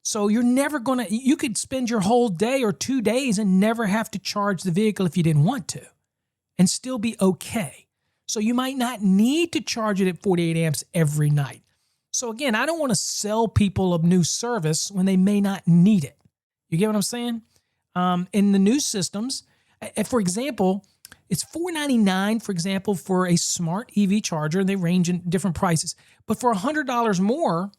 So you could spend your whole day or 2 days and never have to charge the vehicle if you didn't want to and still be okay. So you might not need to charge it at 48 amps every night. So again, I don't want to sell people a new service when they may not need it. You get what I'm saying? In the new systems, for example, it's $499, for example, for a smart EV charger, and they range in different prices. But for $100 more,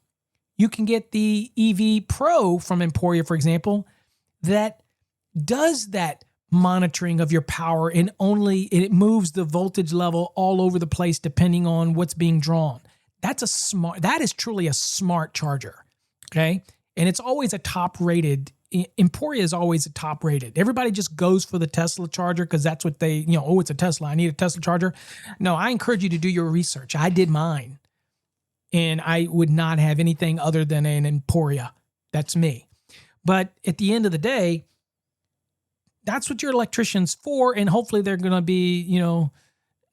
you can get the EV Pro from Emporia, for example, that does that monitoring of your power, and it moves the voltage level all over the place depending on what's being drawn. That is truly a smart charger. Okay. And it's always a top rated. Emporia is always a top rated. Everybody just goes for the Tesla charger because that's what they, it's a Tesla. I need a Tesla charger. No, I encourage you to do your research. I did mine, and I would not have anything other than an Emporia. That's me. But at the end of the day, that's what your electrician's for. And hopefully they're going to be,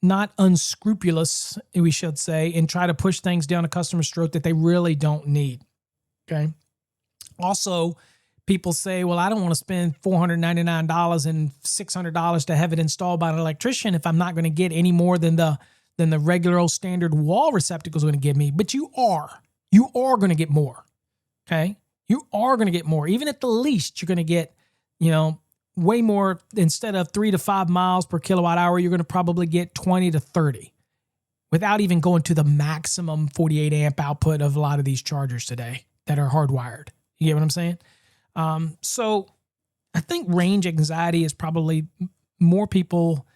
not unscrupulous, we should say, and try to push things down a customer's throat that they really don't need. Okay. Also, people say, well, I don't want to spend $499 and $600 to have it installed by an electrician if I'm not going to get any more than the regular old standard wall receptacle is going to give me. But you are going to get more. Okay. You are going to get more. Even at the least, you're going to get, way more. Instead of 3 to 5 miles per kilowatt hour, you're going to probably get 20 to 30 without even going to the maximum 48 amp output of a lot of these chargers today that are hardwired. You get what I'm saying? So I think range anxiety is probably more people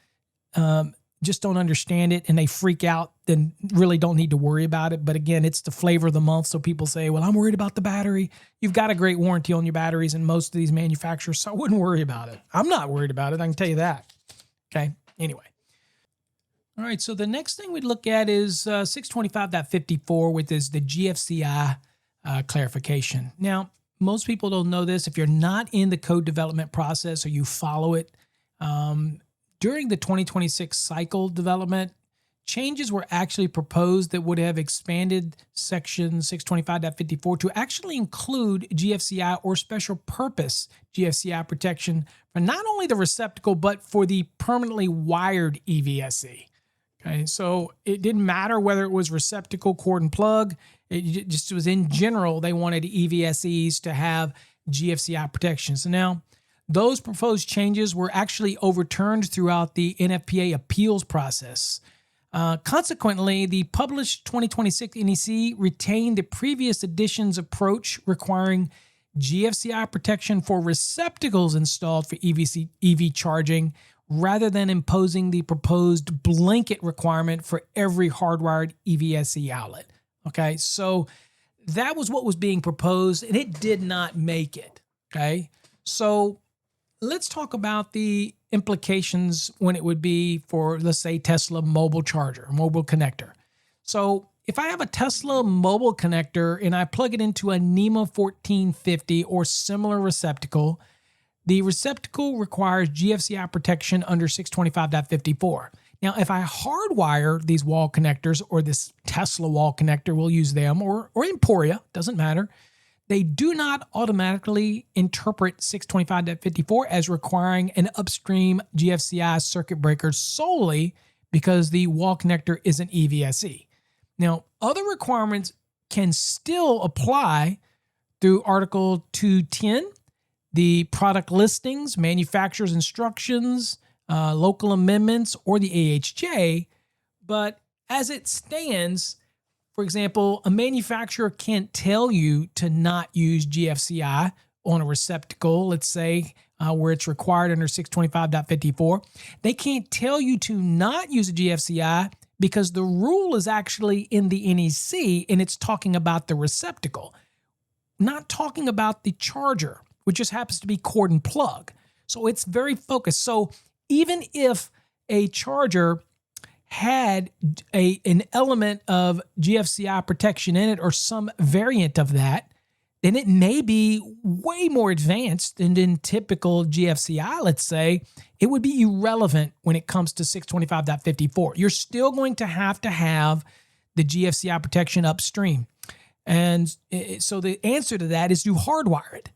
just don't understand it and they freak out than really don't need to worry about it. But again, it's the flavor of the month. So people say, well, I'm worried about the battery. You've got a great warranty on your batteries in most of these manufacturers, so I wouldn't worry about it. I'm not worried about it. I can tell you that. Okay. Anyway. All right. So the next thing we'd look at is 625.54, which is the GFCI clarification. Now, most people don't know this. If you're not in the code development process or you follow it, During the 2026 cycle development, changes were actually proposed that would have expanded Section 625.54 to actually include GFCI or special purpose GFCI protection for not only the receptacle, but for the permanently wired EVSE. Okay, so it didn't matter whether it was receptacle, cord, and plug. It just was in general, they wanted EVSEs to have GFCI protection. So now, those proposed changes were actually overturned throughout the NFPA appeals process. Consequently, the published 2026 NEC retained the previous edition's approach requiring GFCI protection for receptacles installed for EV charging rather than imposing the proposed blanket requirement for every hardwired EVSE outlet. Okay, so that was what was being proposed, and it did not make it. Okay, so let's talk about the implications when it would be for, let's say, Tesla mobile charger, mobile connector. So if I have a Tesla mobile connector and I plug it into a NEMA 1450 or similar receptacle, the receptacle requires GFCI protection under 625.54. Now, if I hardwire these wall connectors or this Tesla wall connector, we'll use them, or Emporia, doesn't matter, they do not automatically interpret 625.54 as requiring an upstream GFCI circuit breaker solely because the wall connector is an EVSE. Now, other requirements can still apply through Article 210, the product listings, manufacturer's instructions, local amendments, or the AHJ, but as it stands, for example, a manufacturer can't tell you to not use GFCI on a receptacle, let's say, where it's required under 625.54. They can't tell you to not use a GFCI because the rule is actually in the NEC and it's talking about the receptacle, not talking about the charger, which just happens to be cord and plug. So it's very focused. So even if a charger had an element of GFCI protection in it or some variant of that, then it may be way more advanced than typical GFCI, let's say. It would be irrelevant when it comes to 625.54. You're still going to have the GFCI protection upstream. And so the answer to that is to hardwire it,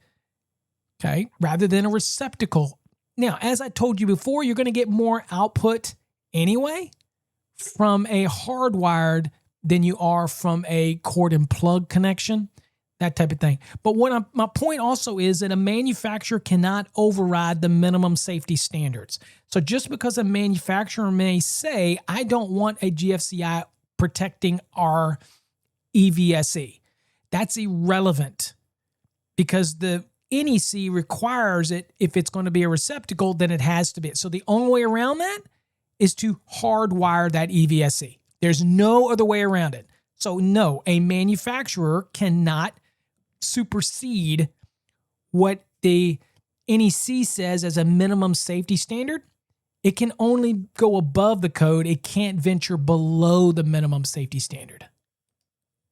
okay, rather than a receptacle. Now, as I told you before, you're going to get more output anyway from a hardwired than you are from a cord and plug connection, that type of thing. But my point also is that a manufacturer cannot override the minimum safety standards. So just because a manufacturer may say, I don't want a GFCI protecting our EVSE, that's irrelevant because the NEC requires it. If it's going to be a receptacle, then it has to be. So the only way around that is to hardwire that EVSE. There's no other way around it. So no, a manufacturer cannot supersede what the NEC says as a minimum safety standard. It can only go above the code. It can't venture below the minimum safety standard.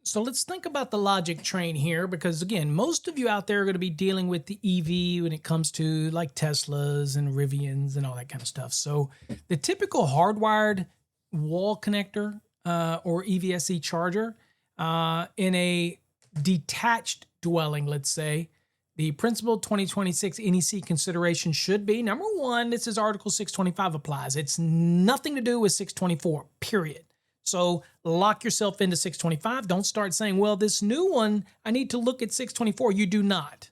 So let's think about the logic train here, because again, most of you out there are going to be dealing with the EV when it comes to like Teslas and Rivians and all that kind of stuff. So the typical hardwired wall connector or EVSE charger in a detached dwelling, let's say, the principal 2026 NEC consideration should be, number one, this is Article 625 applies. It's nothing to do with 624, period. So lock yourself into 625. Don't start saying, well, this new one, I need to look at 624. You do not.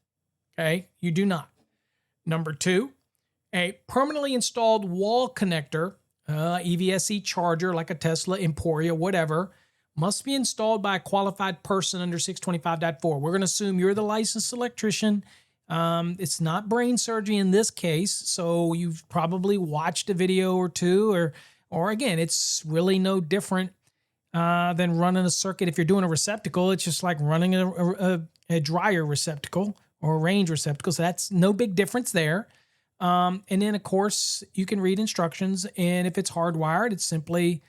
Okay? You do not. Number two, a permanently installed wall connector, EVSE charger like a Tesla, Emporia, whatever, must be installed by a qualified person under 625.4. We're going to assume you're the licensed electrician. It's not brain surgery in this case, so you've probably watched a video or two, or again, it's really no different than running a circuit. If you're doing a receptacle, it's just like running a dryer receptacle or a range receptacle. So that's no big difference there. And then, of course, you can read instructions. And if it's hardwired, it's simply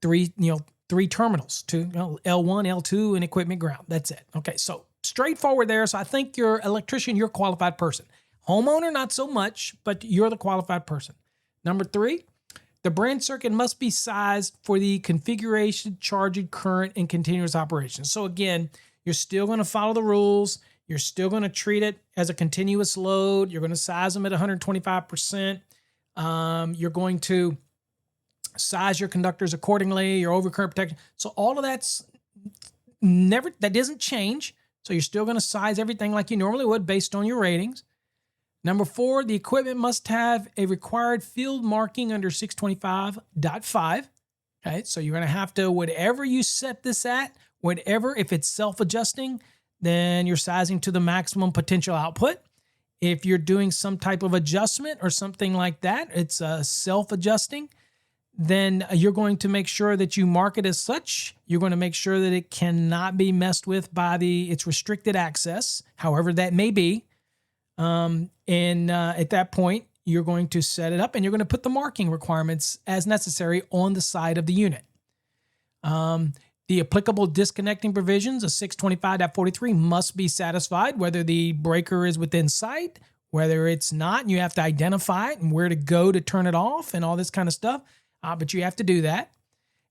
three terminals, L1, L2, and equipment ground. That's it. Okay, so straightforward there. So I think you're electrician, you're a qualified person. Homeowner, not so much, but you're the qualified person. Number 3, the branch circuit must be sized for the configuration, charging current, and continuous operation. So again, you're still going to follow the rules. You're still going to treat it as a continuous load. You're going to size them at 125%. You're going to size your conductors accordingly, your overcurrent protection. So all of that doesn't change. So you're still going to size everything like you normally would based on your ratings. Number 4, the equipment must have a required field marking under 625.5. Okay, so you're going to have to, whatever you set this at, if it's self-adjusting, then you're sizing to the maximum potential output. If you're doing some type of adjustment or something like that, it's self-adjusting, then you're going to make sure that you mark it as such. You're going to make sure that it cannot be messed with by its restricted access, however that may be. At that point, you're going to set it up and you're going to put the marking requirements as necessary on the side of the unit. The applicable disconnecting provisions of 625.43 must be satisfied, whether the breaker is within sight, whether it's not, and you have to identify it and where to go to turn it off and all this kind of stuff. But you have to do that.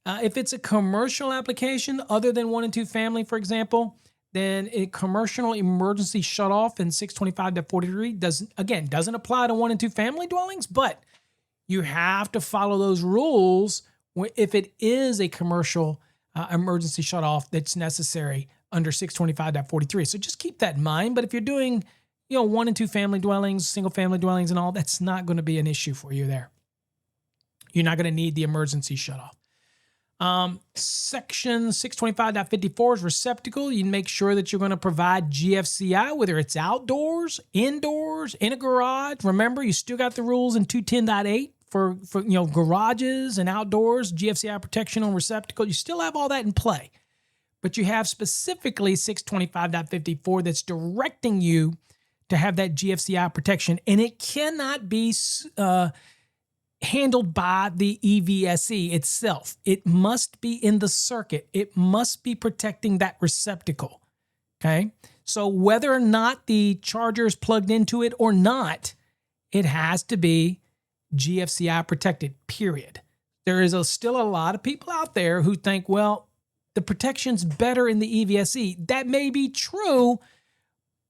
If it's a commercial application other than 1 and 2 family, for example, then a commercial emergency shutoff in 625.43 doesn't apply to 1 and 2 family dwellings, but you have to follow those rules if it is a commercial emergency shutoff that's necessary under 625.43. So just keep that in mind. But if you're doing, 1 and 2 family dwellings, single family dwellings and all, that's not going to be an issue for you there. You're not going to need the emergency shutoff. Section 625.54 is receptacle. You make sure that you're going to provide GFCI, whether it's outdoors, indoors, in a garage. Remember, you still got the rules in 210.8 for garages and outdoors, GFCI protection on receptacle. You still have all that in play. But you have specifically 625.54 that's directing you to have that GFCI protection. And it cannot be handled by the EVSE itself. It must be in the circuit. It must be protecting that receptacle. Okay? So whether or not the charger is plugged into it or not, it has to be GFCI protected, period. There is still a lot of people out there who think, well, the protection's better in the EVSE. That may be true,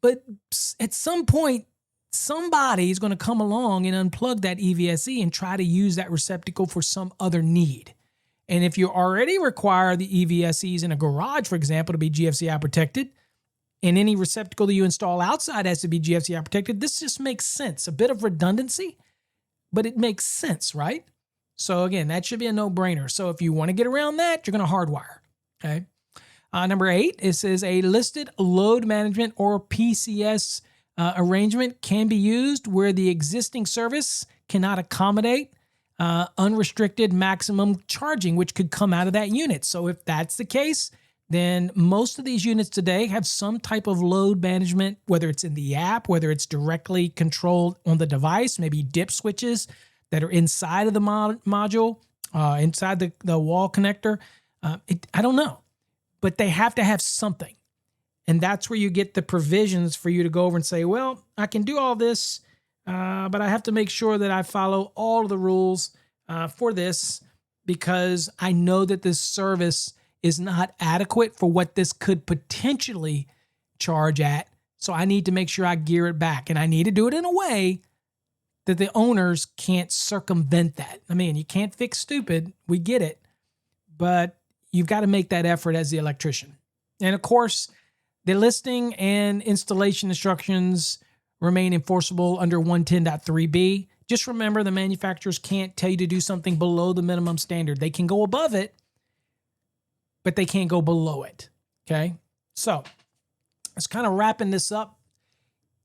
but at some point, somebody's going to come along and unplug that EVSE and try to use that receptacle for some other need. And if you already require the EVSEs in a garage, for example, to be GFCI protected, and any receptacle that you install outside has to be GFCI protected, this just makes sense. A bit of redundancy, but it makes sense, right? So again, that should be a no-brainer. So if you want to get around that, you're going to hardwire, okay? Number 8, it says a listed load management or PCS arrangement can be used where the existing service cannot accommodate unrestricted maximum charging, which could come out of that unit. So if that's the case, then most of these units today have some type of load management, whether it's in the app, whether it's directly controlled on the device, maybe dip switches that are inside of the module, inside the wall connector. I don't know, but they have to have something. And that's where you get the provisions for you to go over and say, well, I can do all this, but I have to make sure that I follow all of the rules for this because I know that this service is not adequate for what this could potentially charge at. So I need to make sure I gear it back. And I need to do it in a way that the owners can't circumvent that. I mean, you can't fix stupid. We get it. But you've got to make that effort as the electrician. And of course, the listing and installation instructions remain enforceable under 110.3b. Just remember, the manufacturers can't tell you to do something below the minimum standard. They can go above it, but they can't go below it, okay? So let's kind of wrapping this up.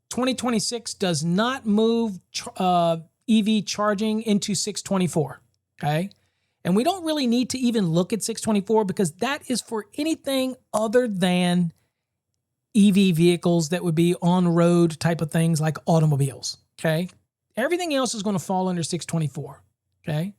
2026 does not move EV charging into 624, okay? And we don't really need to even look at 624 because that is for anything other than EV vehicles that would be on-road type of things like automobiles, okay? Everything else is going to fall under 624, okay?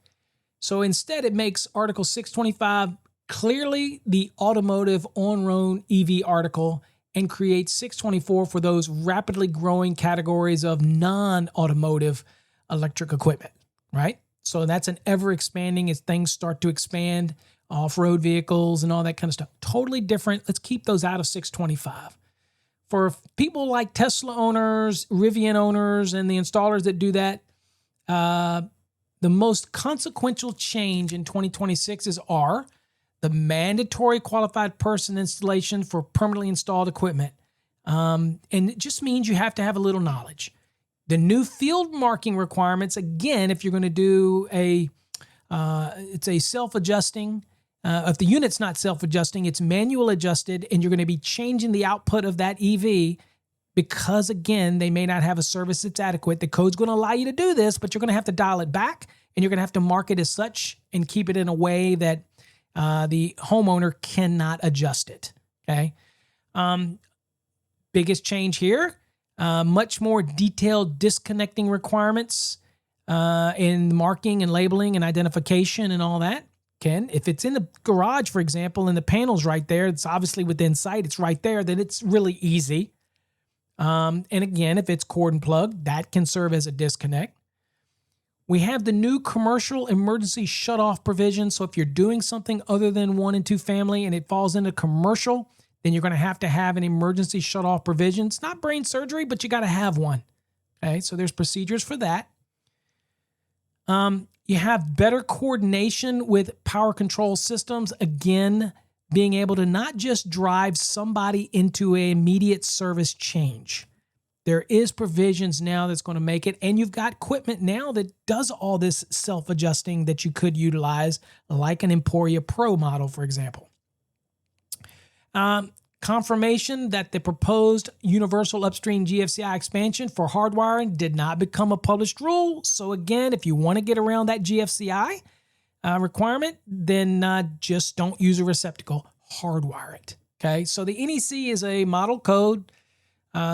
So instead, it makes Article 625 clearly the automotive on-road EV article and creates 624 for those rapidly growing categories of non-automotive electric equipment, right? So that's an ever expanding as things start to expand, off-road vehicles and all that kind of stuff. Totally different. Let's keep those out of 625. For people like Tesla owners, Rivian owners, and the installers that do that, the most consequential change in 2026 are the mandatory qualified person installation for permanently installed equipment. And it just means you have to have a little knowledge. The new field marking requirements, again, if you're going to do it's a self-adjusting. If the unit's not self-adjusting, it's manual adjusted, and you're going to be changing the output of that EV because, again, they may not have a service that's adequate. The code's going to allow you to do this, but you're going to have to dial it back, and you're going to have to mark it as such and keep it in a way that the homeowner cannot adjust it, okay? Biggest change here, much more detailed disconnecting requirements in marking and labeling and identification and all that. If it's in the garage, for example, and the panel's right there, it's obviously within sight, it's right there, then it's really easy. And again, if it's cord and plug, that can serve as a disconnect. We have the new commercial emergency shutoff provision. So if you're doing something other than 1 and 2 family and it falls into commercial, then you're going to have an emergency shutoff provision. It's not brain surgery, but you got to have one. Okay, so there's procedures for that. You have better coordination with power control systems. Again, being able to not just drive somebody into an immediate service change. There is provisions now that's going to make it, and you've got equipment now that does all this self-adjusting that you could utilize, like an Emporia Pro model, for example. Confirmation that the proposed universal upstream GFCI expansion for hardwiring did not become a published rule. So again, if you want to get around that GFCI requirement, then just don't use a receptacle, hardwire it. Okay, so the NEC is a model code.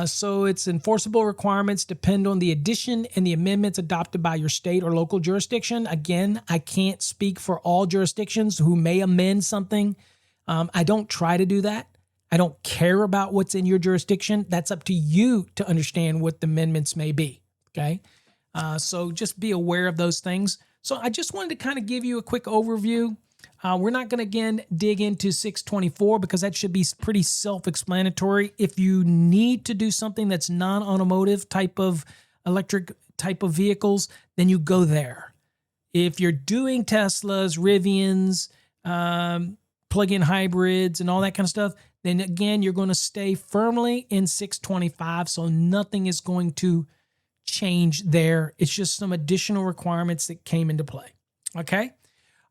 So its enforceable requirements depend on the addition and the amendments adopted by your state or local jurisdiction. Again, I can't speak for all jurisdictions who may amend something. I don't try to do that. I don't care about what's in your jurisdiction. That's up to you to understand what the amendments may be, okay? So just be aware of those things. So I just wanted to kind of give you a quick overview. We're not going to, again, dig into 624 because that should be pretty self-explanatory. If you need to do something that's non-automotive type of electric type of vehicles, then you go there. If you're doing Teslas, Rivians, plug-in hybrids, and all that kind of stuff, then again, you're going to stay firmly in 625, so nothing is going to change there. It's just some additional requirements that came into play. Okay?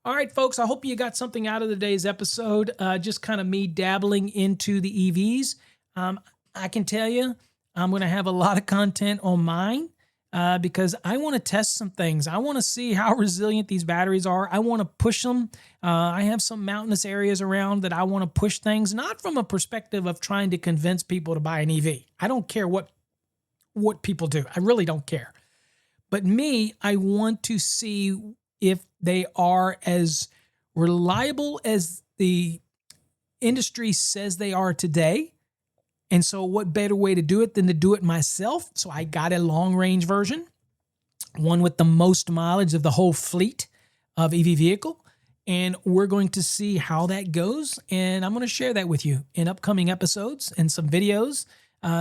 All right, folks, I hope you got something out of today's episode, just kind of me dabbling into the EVs. I can tell you I'm going to have a lot of content on mine because I want to test some things. I want to see how resilient these batteries are. I want to push them. I have some mountainous areas around that I want to push things, not from a perspective of trying to convince people to buy an EV. I don't care what people do. I really don't care. But me, I want to see if they are as reliable as the industry says they are today. And so what better way to do it than to do it myself? So I got a long-range version, one with the most mileage of the whole fleet of EV vehicle. And we're going to see how that goes. And I'm going to share that with you in upcoming episodes and some videos.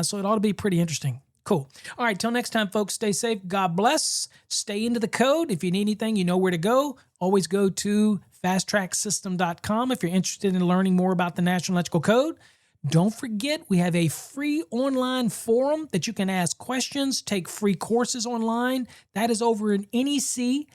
So it ought to be pretty interesting. Cool. All right. Till next time, folks, stay safe. God bless. Stay into the code. If you need anything, you know where to go. Always go to fasttracksystem.com if you're interested in learning more about the National Electrical Code. Don't forget, we have a free online forum that you can ask questions, take free courses online. That is over at NECCHAT.com.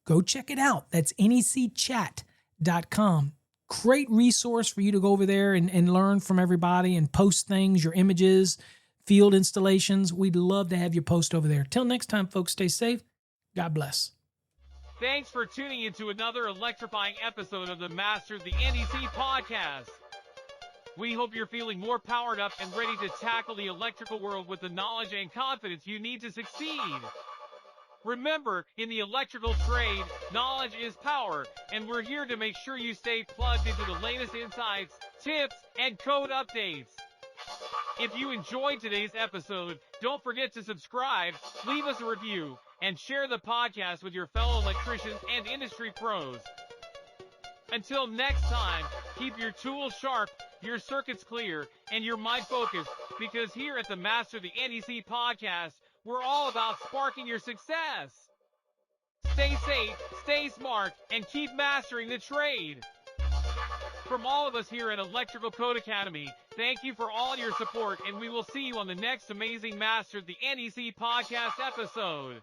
Go check it out. That's NECChat.com. Great resource for you to go over there and learn from everybody and post things, your images, field installations. We'd love to have you post over there. Till next time, folks, stay safe. God bless.
Thanks for tuning into another electrifying episode of the Master the NEC podcast. We hope you're feeling more powered up and ready to tackle the electrical world with the knowledge and confidence you need to succeed. Remember, in the electrical trade, knowledge is power, and we're here to make sure you stay plugged into the latest insights, tips, and code updates. If you enjoyed today's episode, don't forget to subscribe, leave us a review, and share the podcast with your fellow electricians and industry pros. Until next time, keep your tools sharp, your circuits clear, and your mind focused, because here at the Master the NEC podcast, we're all about sparking your success. Stay safe, stay smart, and keep mastering the trade. From all of us here at Electrical Code Academy, thank you for all your support, and we will see you on the next amazing Master the NEC podcast episode.